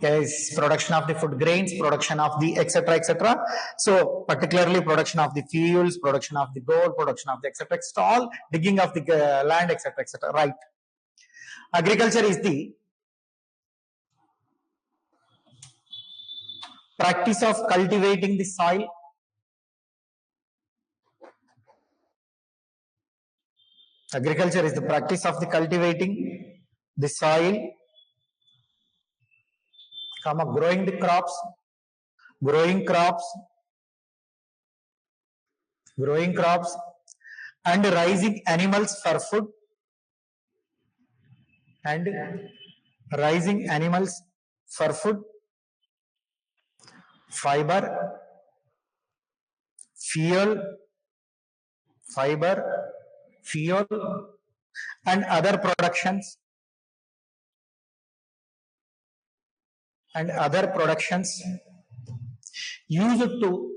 Yes, production of the food grains, production of the etc. etc. So particularly production of the fuels, production of the gold, production of the etc. all digging of the land etc. etc. Right. Agriculture is the practice of cultivating the soil. Agriculture is the practice of the cultivating the soil, growing the crops, growing crops, and raising animals for food, fiber, fuel, and other productions, used to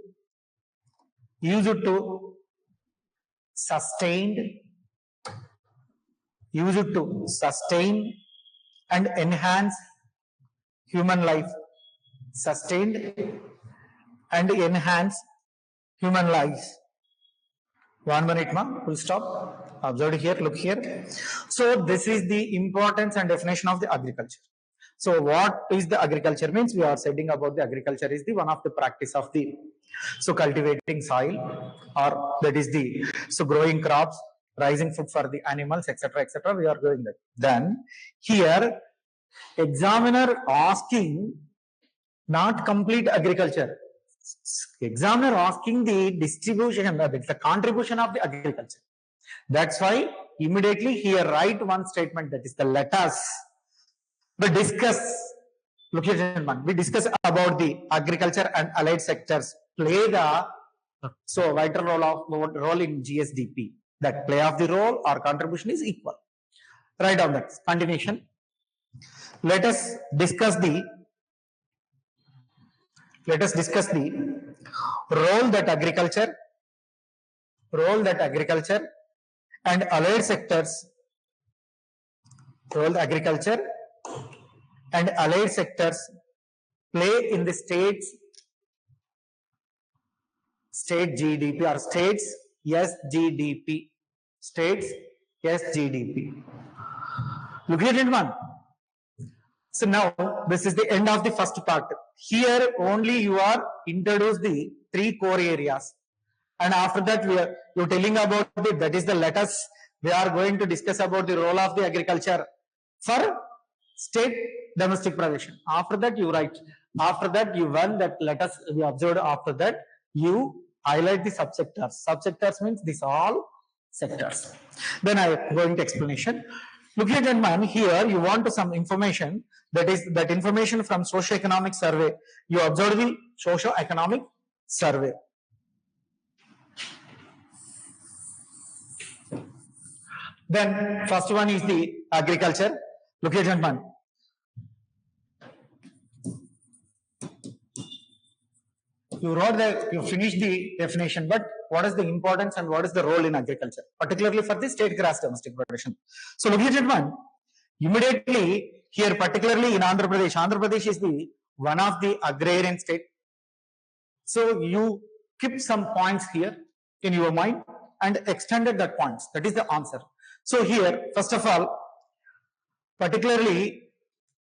sustain and enhance human life. Sustained and enhance human lives. 1 minute, full stop. Observe here, look here. So this is the importance and definition of the agriculture. So what is the agriculture means? We are saying about the agriculture is the one of the practice of the cultivating soil, or that is the growing crops, raising food for the animals, etc. etc. We are doing that. Then here examiner asking not complete agriculture. Examiner asking the distribution, the contribution of the agriculture. That's why immediately here write one statement, that is the let us. We discuss about the agriculture and allied sectors play the vital role in GSDP. That play of the role or contribution is equal. Write down that. Continuation. Let us discuss the role that agriculture and allied sectors play in the state GDP or states SGDP. Look here, gentlemen. So now this is the end of the first part. Here only you are introduce the 3 core areas, and after that you're telling about that is the let us. We are going to discuss about the role of the agriculture for state domestic production. After that you write. After that you run that let us we observed. After that you highlight the subsectors. Subsectors means these all sectors. Then I am going to explanation. Look here, gentlemen. Here you want some information. That is that information from socio-economic survey. You observe the socio-economic survey. Then first one is the agriculture. Look here, gentlemen. You finished the definition, but what is the importance and what is the role in agriculture, particularly for the state gross domestic production? So look here, gentlemen. Immediately here, particularly in Andhra Pradesh. Andhra Pradesh is the one of the agrarian state. So you keep some points here in your mind and extended that points. That is the answer. So here, first of all, particularly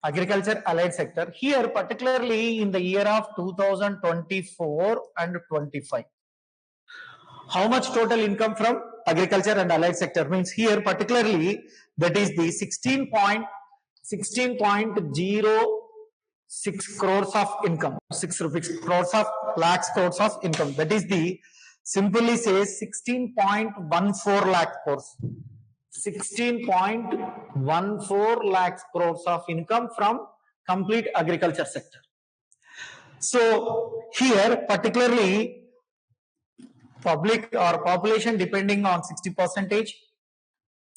agriculture allied sector. Here, particularly in the year of 2024 and 25. How much total income from agriculture and allied sector means here particularly that is the 16.06 crores of income, 6 crores of lakhs crores of income. That is the simply says 16.14 lakh crores. 16.14 lakhs crores of income from complete agriculture sector. So here particularly public or population depending on 60%,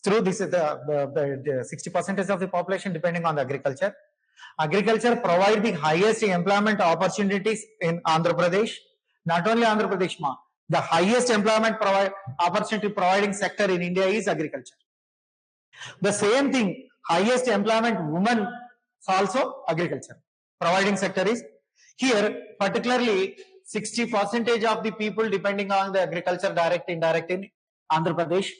through this the 60% of the population depending on the agriculture. Agriculture provide the highest employment opportunities in Andhra Pradesh. Not only Andhra Pradesh, the highest employment opportunity providing sector in India is agriculture. The same thing, highest employment women is also agriculture. Providing sector is here, particularly 60% of the people depending on the agriculture, direct, indirect in Andhra Pradesh.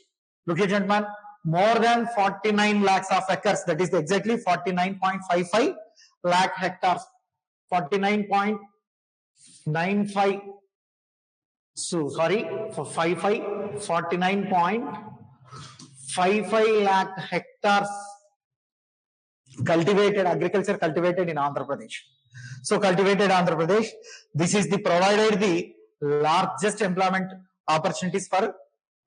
Look here, gentlemen, more than 49 lakhs of acres, that is exactly 49.55 lakh hectares, 49.95, so sorry, for 49.55 lakh hectares cultivated, agriculture cultivated in Andhra Pradesh. So cultivated Andhra Pradesh, this is the provided the largest employment opportunities for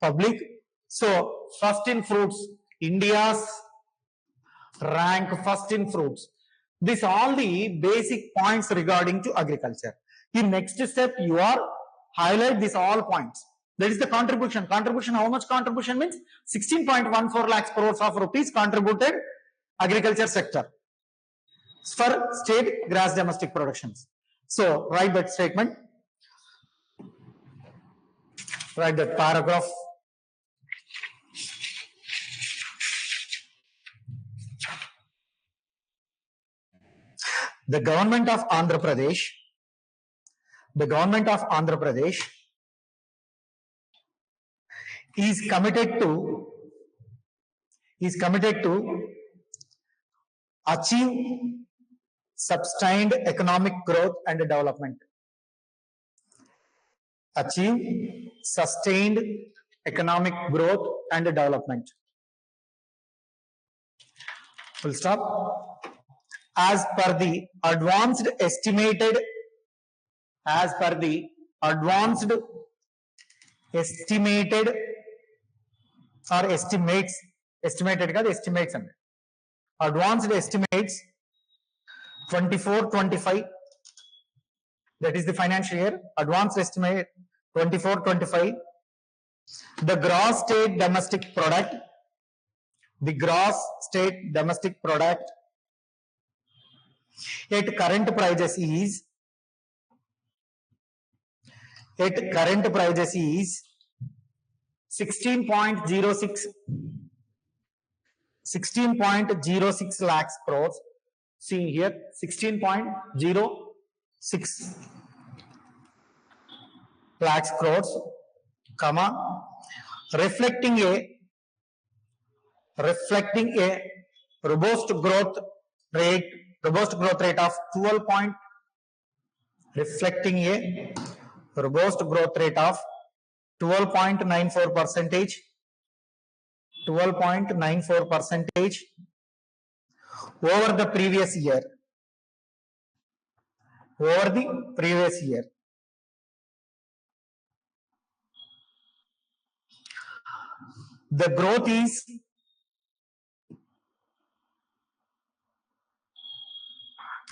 public. So first in fruits, India's rank first in fruits. These all the basic points regarding to agriculture. In next step, you are highlight these all points. That is the contribution. Contribution, how much contribution means? 16.14 lakhs crores of rupees contributed agriculture sector for state gross domestic productions. So write that statement. Write that paragraph. The government of Andhra Pradesh is committed to achieve sustained economic growth and development. Achieve sustained economic growth and development. Full stop. As per the advanced estimated or estimates and advanced estimates 24-25, that is the financial year, advanced estimate 24-25, the gross state domestic product at current prices is 16.06 lakhs crores. See here, 16.06 lakhs crores, comma, reflecting a robust growth rate of 12.94% over the previous year. The growth is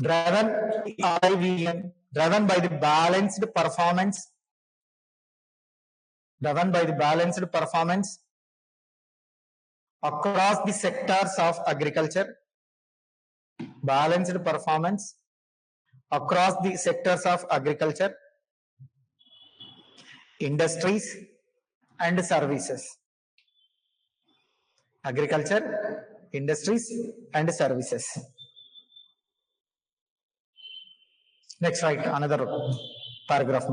driven by the balanced performance across the sectors of agriculture. Industries and services. Agriculture, industries and services. Next, write another paragraph.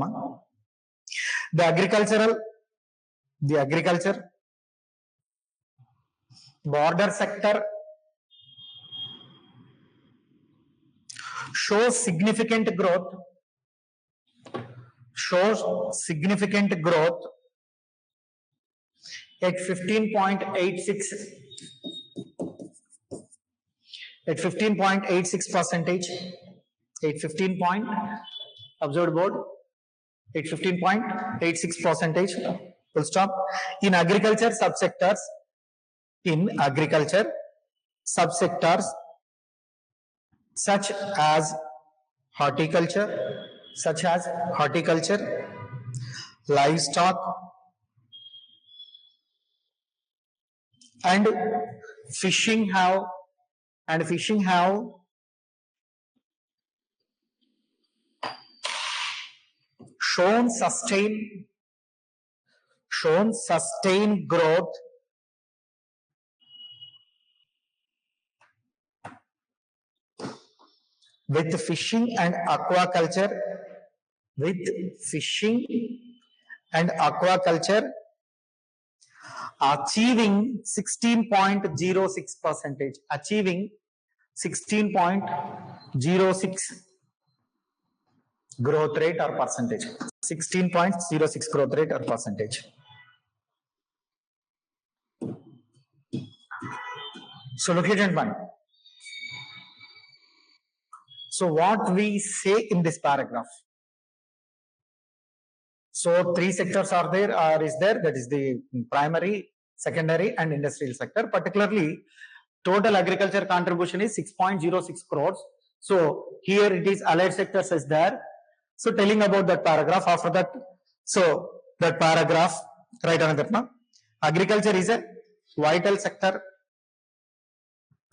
The agriculture border sector shows significant growth at 15.86%. At 15 point, observed board, at 15.86%. Full stop. In agriculture subsectors such as horticulture, livestock, and fishing have shown sustained growth with fishing and aquaculture achieving 16.06%, achieving 16.06 growth rate or percentage, 16.06 growth rate or percentage. So look at one. So what we say in this paragraph? So three sectors are there or is there, that is the primary, secondary and industrial sector. Particularly total agriculture contribution is 6.06 crores. So here it is allied sectors is there. So telling about that paragraph, after that, so that paragraph, right on that. Agriculture is a vital sector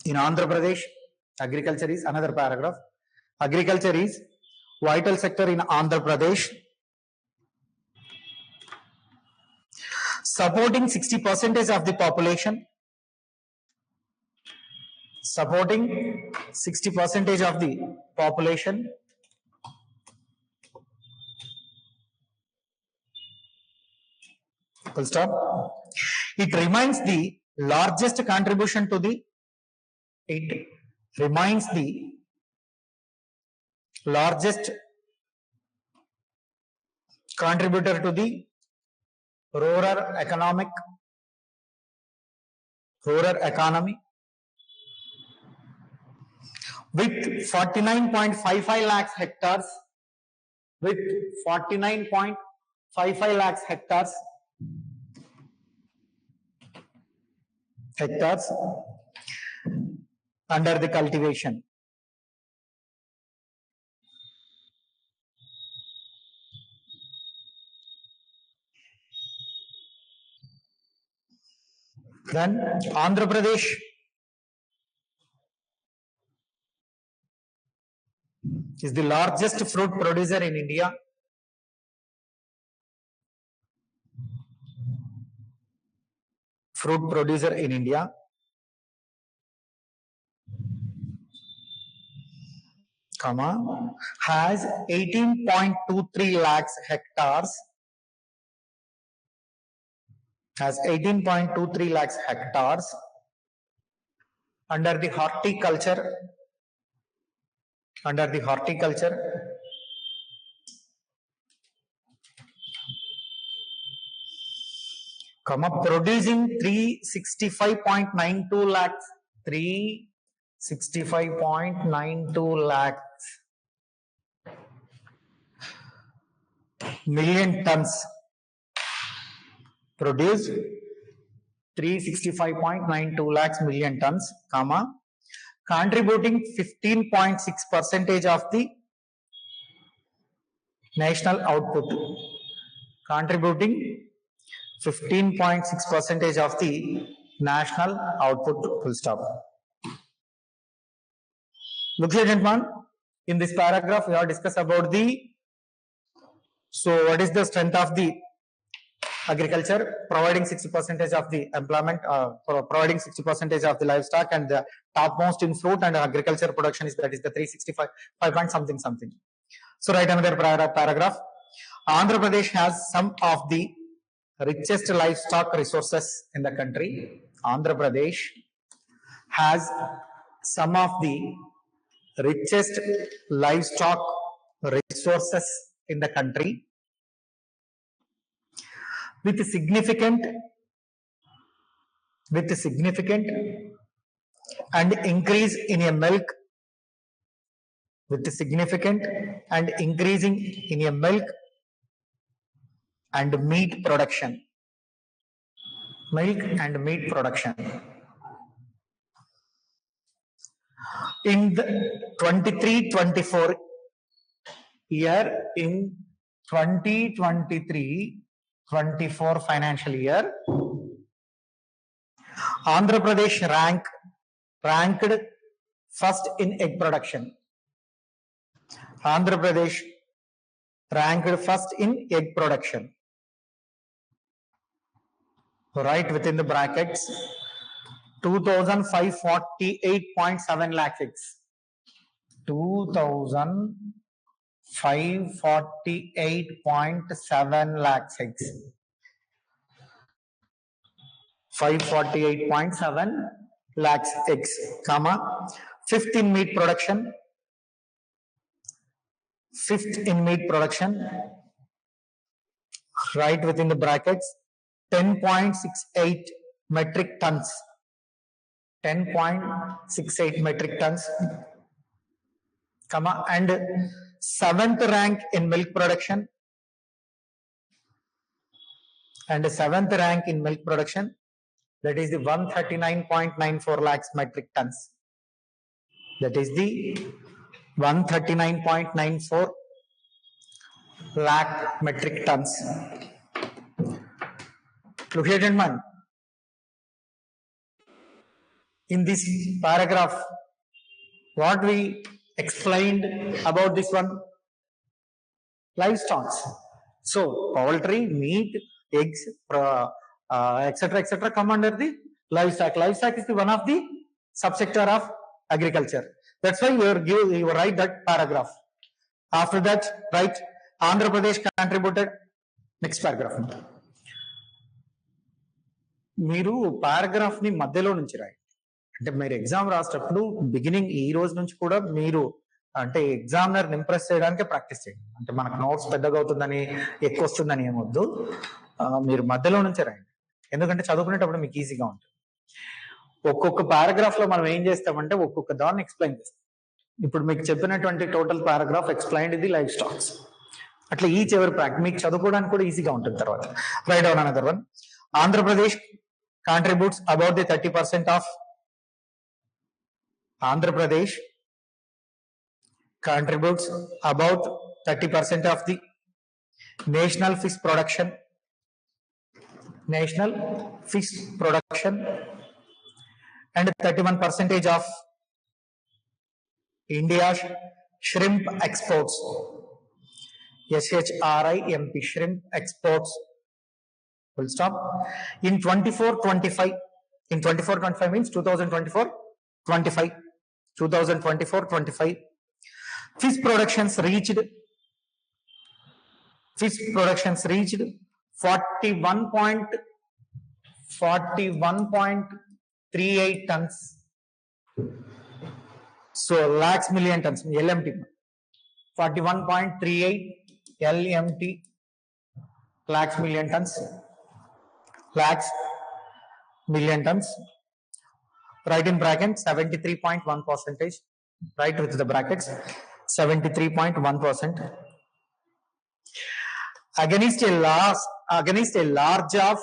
in Andhra Pradesh. Agriculture is another paragraph. Agriculture is vital sector in Andhra Pradesh, supporting 60% of the population, supporting 60% of the population, full stop. It remains the largest contribution to the, it remains the largest contributor to the rural economy with 49.55 lakhs hectares, with 49.55 lakhs hectares under the cultivation. Then Andhra Pradesh is the largest fruit producer in India. Fruit producer in India. Comma, has 18.23 lakhs hectares. Has 18.23 lakhs hectares under the horticulture. Under the horticulture. Comma, producing 365.92 lakhs. 365.92 lakhs million tons. Produce 365.92 lakhs million tons, comma, contributing 15.6% of the national output. Contributing 15.6% of the national output, full stop. Look here, gentlemen, in this paragraph we have discussed about the, so what is the strength of the agriculture, providing 60% of the employment, providing 60% of the livestock, and the topmost in fruit and agriculture production is, that is the 365 point something. So write another paragraph. Andhra Pradesh has some of the richest livestock resources in the country. Andhra Pradesh has some of the richest livestock resources in the country, with significant and increase in a milk, with significant and increasing in a milk and meat production. Milk and meat production. In the 23-24 year, in 2023-24 financial year, Andhra Pradesh ranked first in egg production. Andhra Pradesh ranked first in egg production. Right within the brackets, 2,548.7 lakh eggs. 2,548.7 lakh eggs. 548.7 lakhs eggs, comma, fifth in meat production. Fifth in meat production, right within the brackets, 10.68 metric tons. 10.68 metric tons, comma, and seventh rank in milk production. And seventh rank in milk production, that is the 139.94 lakhs metric tons. That is the 139.94 lakh metric tons. Look here, gentlemen. In this paragraph, what we explained about this one? Livestock. So, poultry, meat, eggs, etc. come under the livestock. Livestock is the one of the subsector of agriculture. That's why you write that paragraph. After that, write Andhra Pradesh contributed. Next paragraph. మీరు paragraph ని మధ్యలో నుంచి రాయండి. అంటే మీరు exam రాసేటప్పుడు beginning ఈ రోజు నుంచి కూడా మీరు అంటే ఎగ్జామినర్ ఇంప్రెస్ చేయడానికి ప్రాక్టీస్ చేయండి. అంటే మనకు నోట్స్ పెద్దగా అవుతుందని ఎక్కువ వస్తుందని ఏమొద్దు, మీరు మధ్యలో నుంచే రాయండి. ఎందుకంటే చదువుకునేటప్పుడు మీకు ఈజీగా ఉంటుంది. ఒక్కొక్క పారాగ్రాఫ్ లో మనం ఏం చేస్తామంటే ఒక్కొక్క దాన్ని ఎక్స్ప్లెయిన్ చేస్తాం. ఇప్పుడు మీకు చెప్పినటువంటి total paragraph explained the life stocks. అట్లా ఈచ్ ఎవరి ప్రాక్టీస్ మీకు చదువుకోవడానికి కూడా ఈజీగా ఉంటుంది. తర్వాత right down another one. Andhra Pradesh contributes about the 30% of Andhra Pradesh contributes about 30% of the national fish production. National fish production, and 31% of India's shrimp exports. SHRIMP, shrimp exports. Full stop. In 24-25, in 24-25 means 2024-25, 2024-25, fish productions reached 41.38 tons. So lakhs million tons, LMT. 41.38 LMT, lakhs million tons. Lakhs million tons. Right in bracket 73.1%. Right with the brackets 73.1%. Against a large of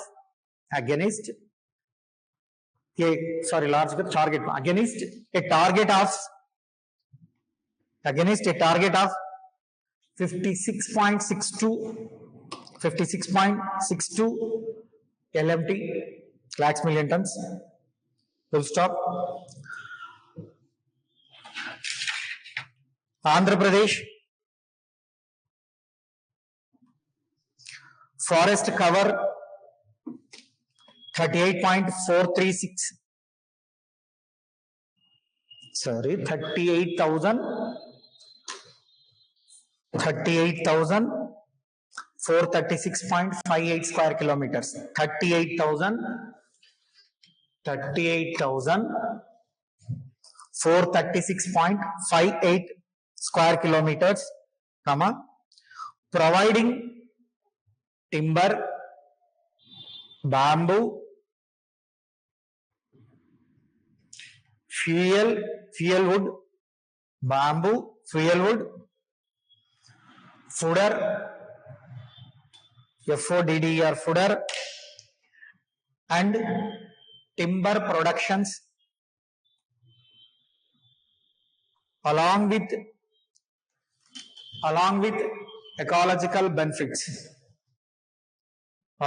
against a target of 56.62 LMT, lakhs million tons. Full stop. Andhra Pradesh forest cover 38.436. Sorry, 38,436.58 square kilometers. 38,436.58 square kilometers, comma, providing timber, bamboo, fuel wood, bamboo, fuel wood, fodder, FODDER, fodder, and timber productions, along with ecological benefits.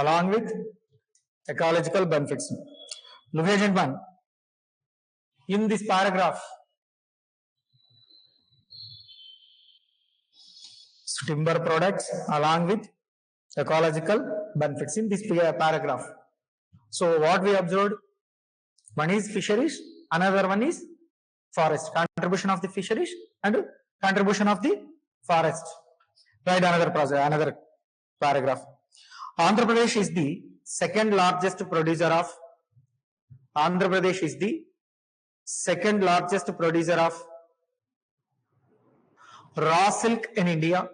Along with ecological benefits. Look here, gentlemen. In this paragraph, timber products along with ecological benefits in this paragraph. So what we observed, one is fisheries, another one is forest, contribution of the fisheries and contribution of the forest. Write another paragraph. Andhra Pradesh is the second largest producer of raw silk in India.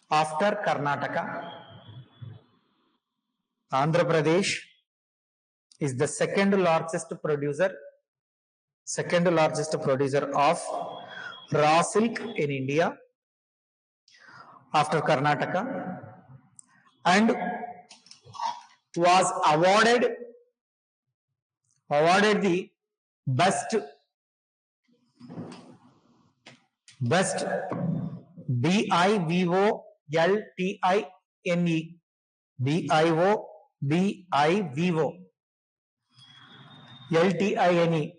After Karnataka. Andhra Pradesh is the second largest producer of raw silk in India after Karnataka, and was awarded the best BIVO LTINE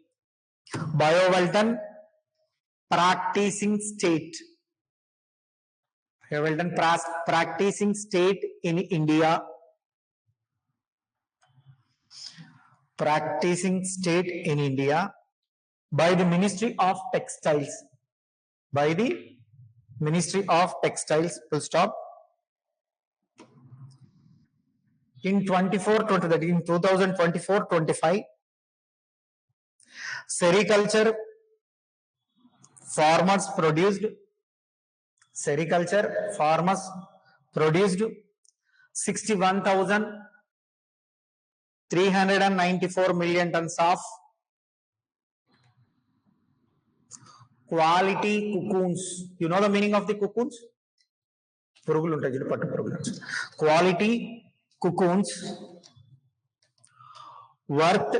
Biovoltan practicing state in India, by the Ministry of Textiles. Full stop. In 2024-25, sericulture farmers produced 61,394 million tons of quality cocoons. You know the meaning of the cocoons? Quality cocoons worth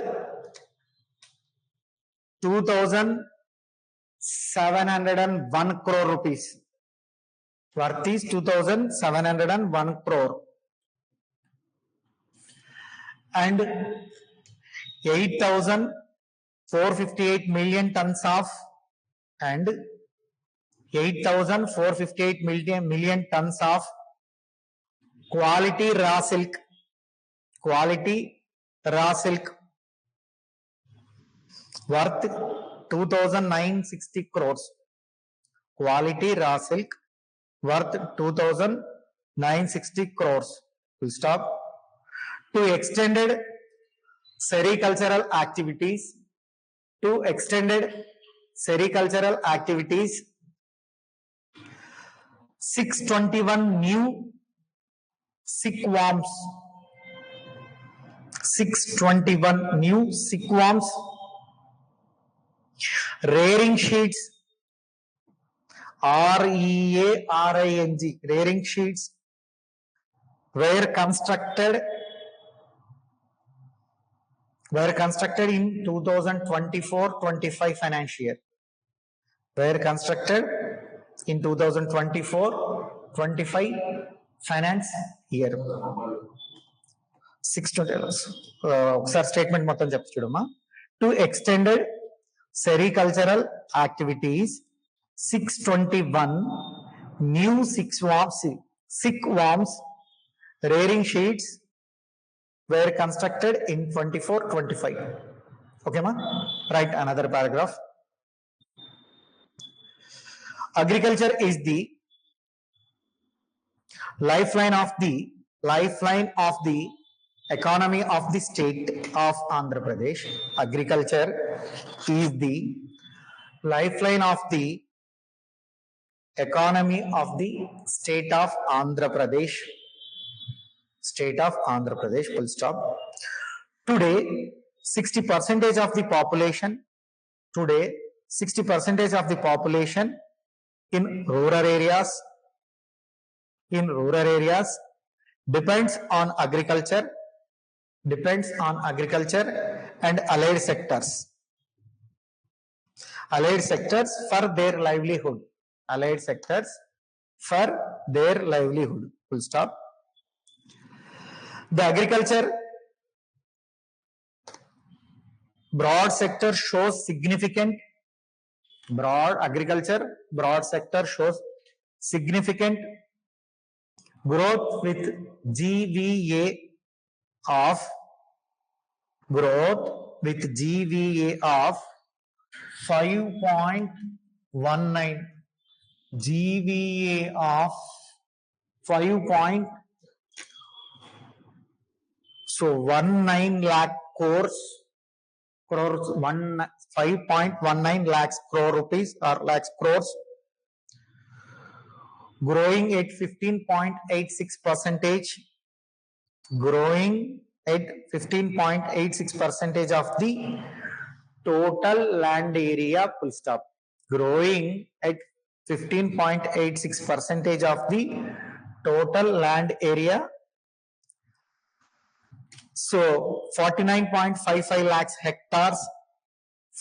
2,701 crore rupees. Worth is 2,701 crore. And 8,458 million tons of quality raw silk worth 2,960 crores. Quality raw silk worth 2,960 crores. We'll stop. To extended sericultural activities, 621 new silkworms. 621 new silkworms, rearing sheets, REARING, rearing sheets were constructed in 2024-25 financial year. Were constructed in 2024-25 finance year. 620 statement మొత్తం చెప్పు చూడమ్మా. To extended sericultural activities, 621 new silkworms rearing sheets were constructed in 24-25. Okay ma? Write another paragraph. Agriculture is the lifeline of the economy of the state of Andhra Pradesh. Agriculture is the lifeline of the economy of the state of Andhra Pradesh. Full stop. Today 60% of the population in rural areas depends on agriculture and allied sectors for their livelihood. Full stop. The agriculture broad sector shows significant broad sector shows significant growth with GVA of 5.19, GVA of 5.19 lakh crores, 5.19 lakhs crore rupees or lakhs crores, growing at 15.86%, growing at 15.86% of the total land area, full stop. Growing at 15.86% of the total land area. So 49.55 lakhs hectares,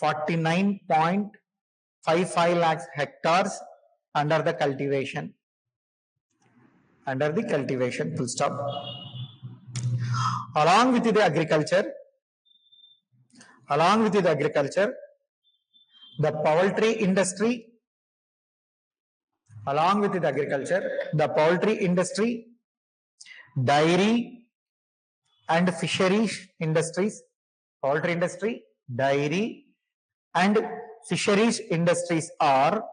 49.55 lakhs hectares under the cultivation, full stop. Along with the agriculture, the poultry industry, dairy and fisheries industries, poultry industry, dairy and fisheries industries are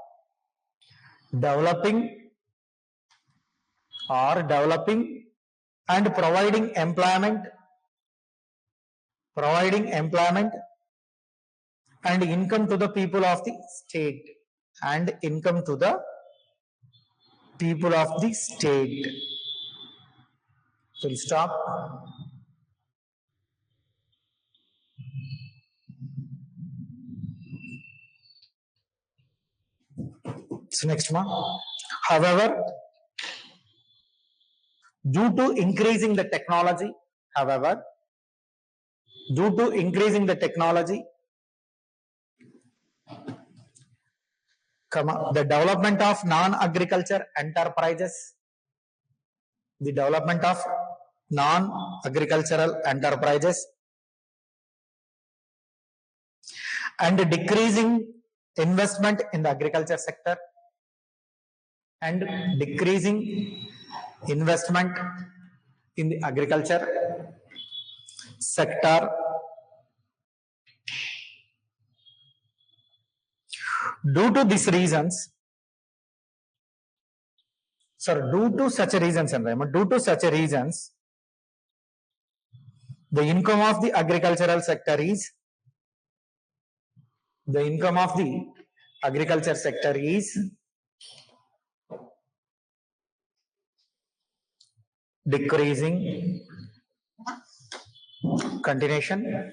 developing and providing employment and income to the people of the state, Full stop. So next one. However, due to increasing the technology, the development of non-agriculture enterprises, and decreasing investment in the agriculture sector, Due to such reasons, the income of the agricultural sector is decreasing. Continuation.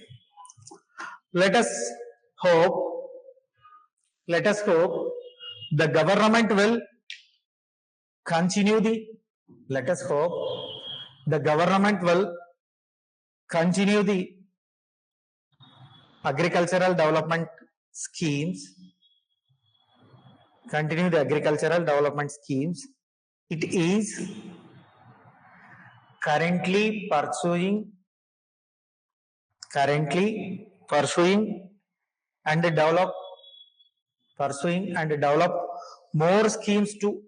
Let us hope the government will continue the agricultural development schemes. It is currently pursuing and develop more schemes to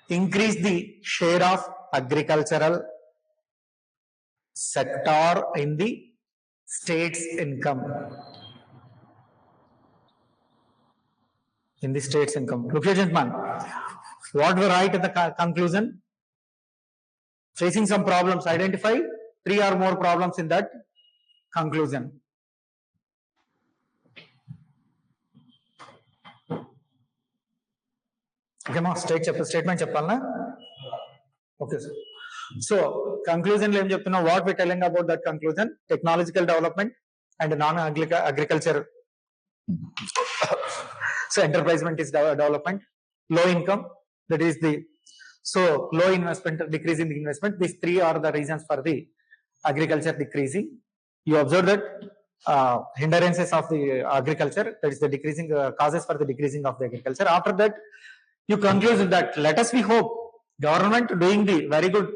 increase the share of agricultural sector in the state's income. Look here, gentlemen, what we write in the conclusion? Facing some problems, identify 3 or more problems in that conclusion. Okay, ma, statement cheppalna? Okay, sir. So, conclusion, what we're telling about that conclusion? Technological development and non-agriculture. So, enterprisement is development, low income, that is low investment, decreasing the investment. These 3 are the reasons for the agriculture decreasing. You observe that hindrances of the agriculture, that is the decreasing causes for the decreasing of the agriculture. After that, you conclude that let us be hope government doing the very good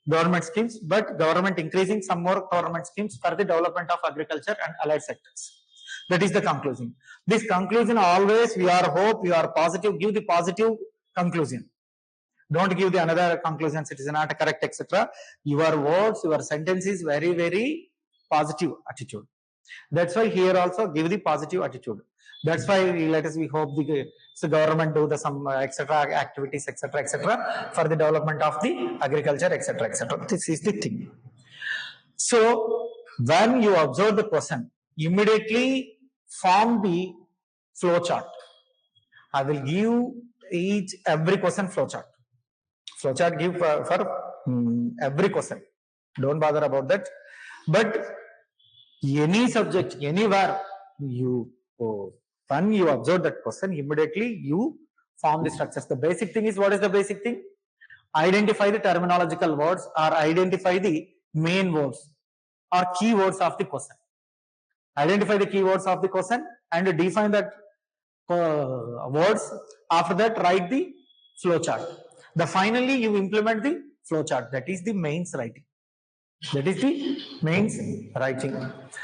government schemes, but government increasing some more government schemes for the development of agriculture and allied sectors. That is the conclusion. This conclusion always, you are hope, you are positive, give the positive conclusion. Don't give the another conclusions, it is not correct, etc. Your words, your sentence is very, very positive attitude. That's why here also give the positive attitude. That's why we hope the government do the some etc. activities, etc. for the development of the agriculture, etc. This is the thing. So when you observe the question, immediately form the flow chart. I will give every question flow chart. Flow chart give for every question. Don't bother about that. But any subject, anywhere when you observe that question, immediately you form the structures. The basic thing is, what is the basic thing? Identify the terminological words or identify the main words or keywords of the question. Identify the keywords of the question and define that words. After that, write the flow chart. Finally, you implement the flow chart. That is the mains writing. That is the mains writing.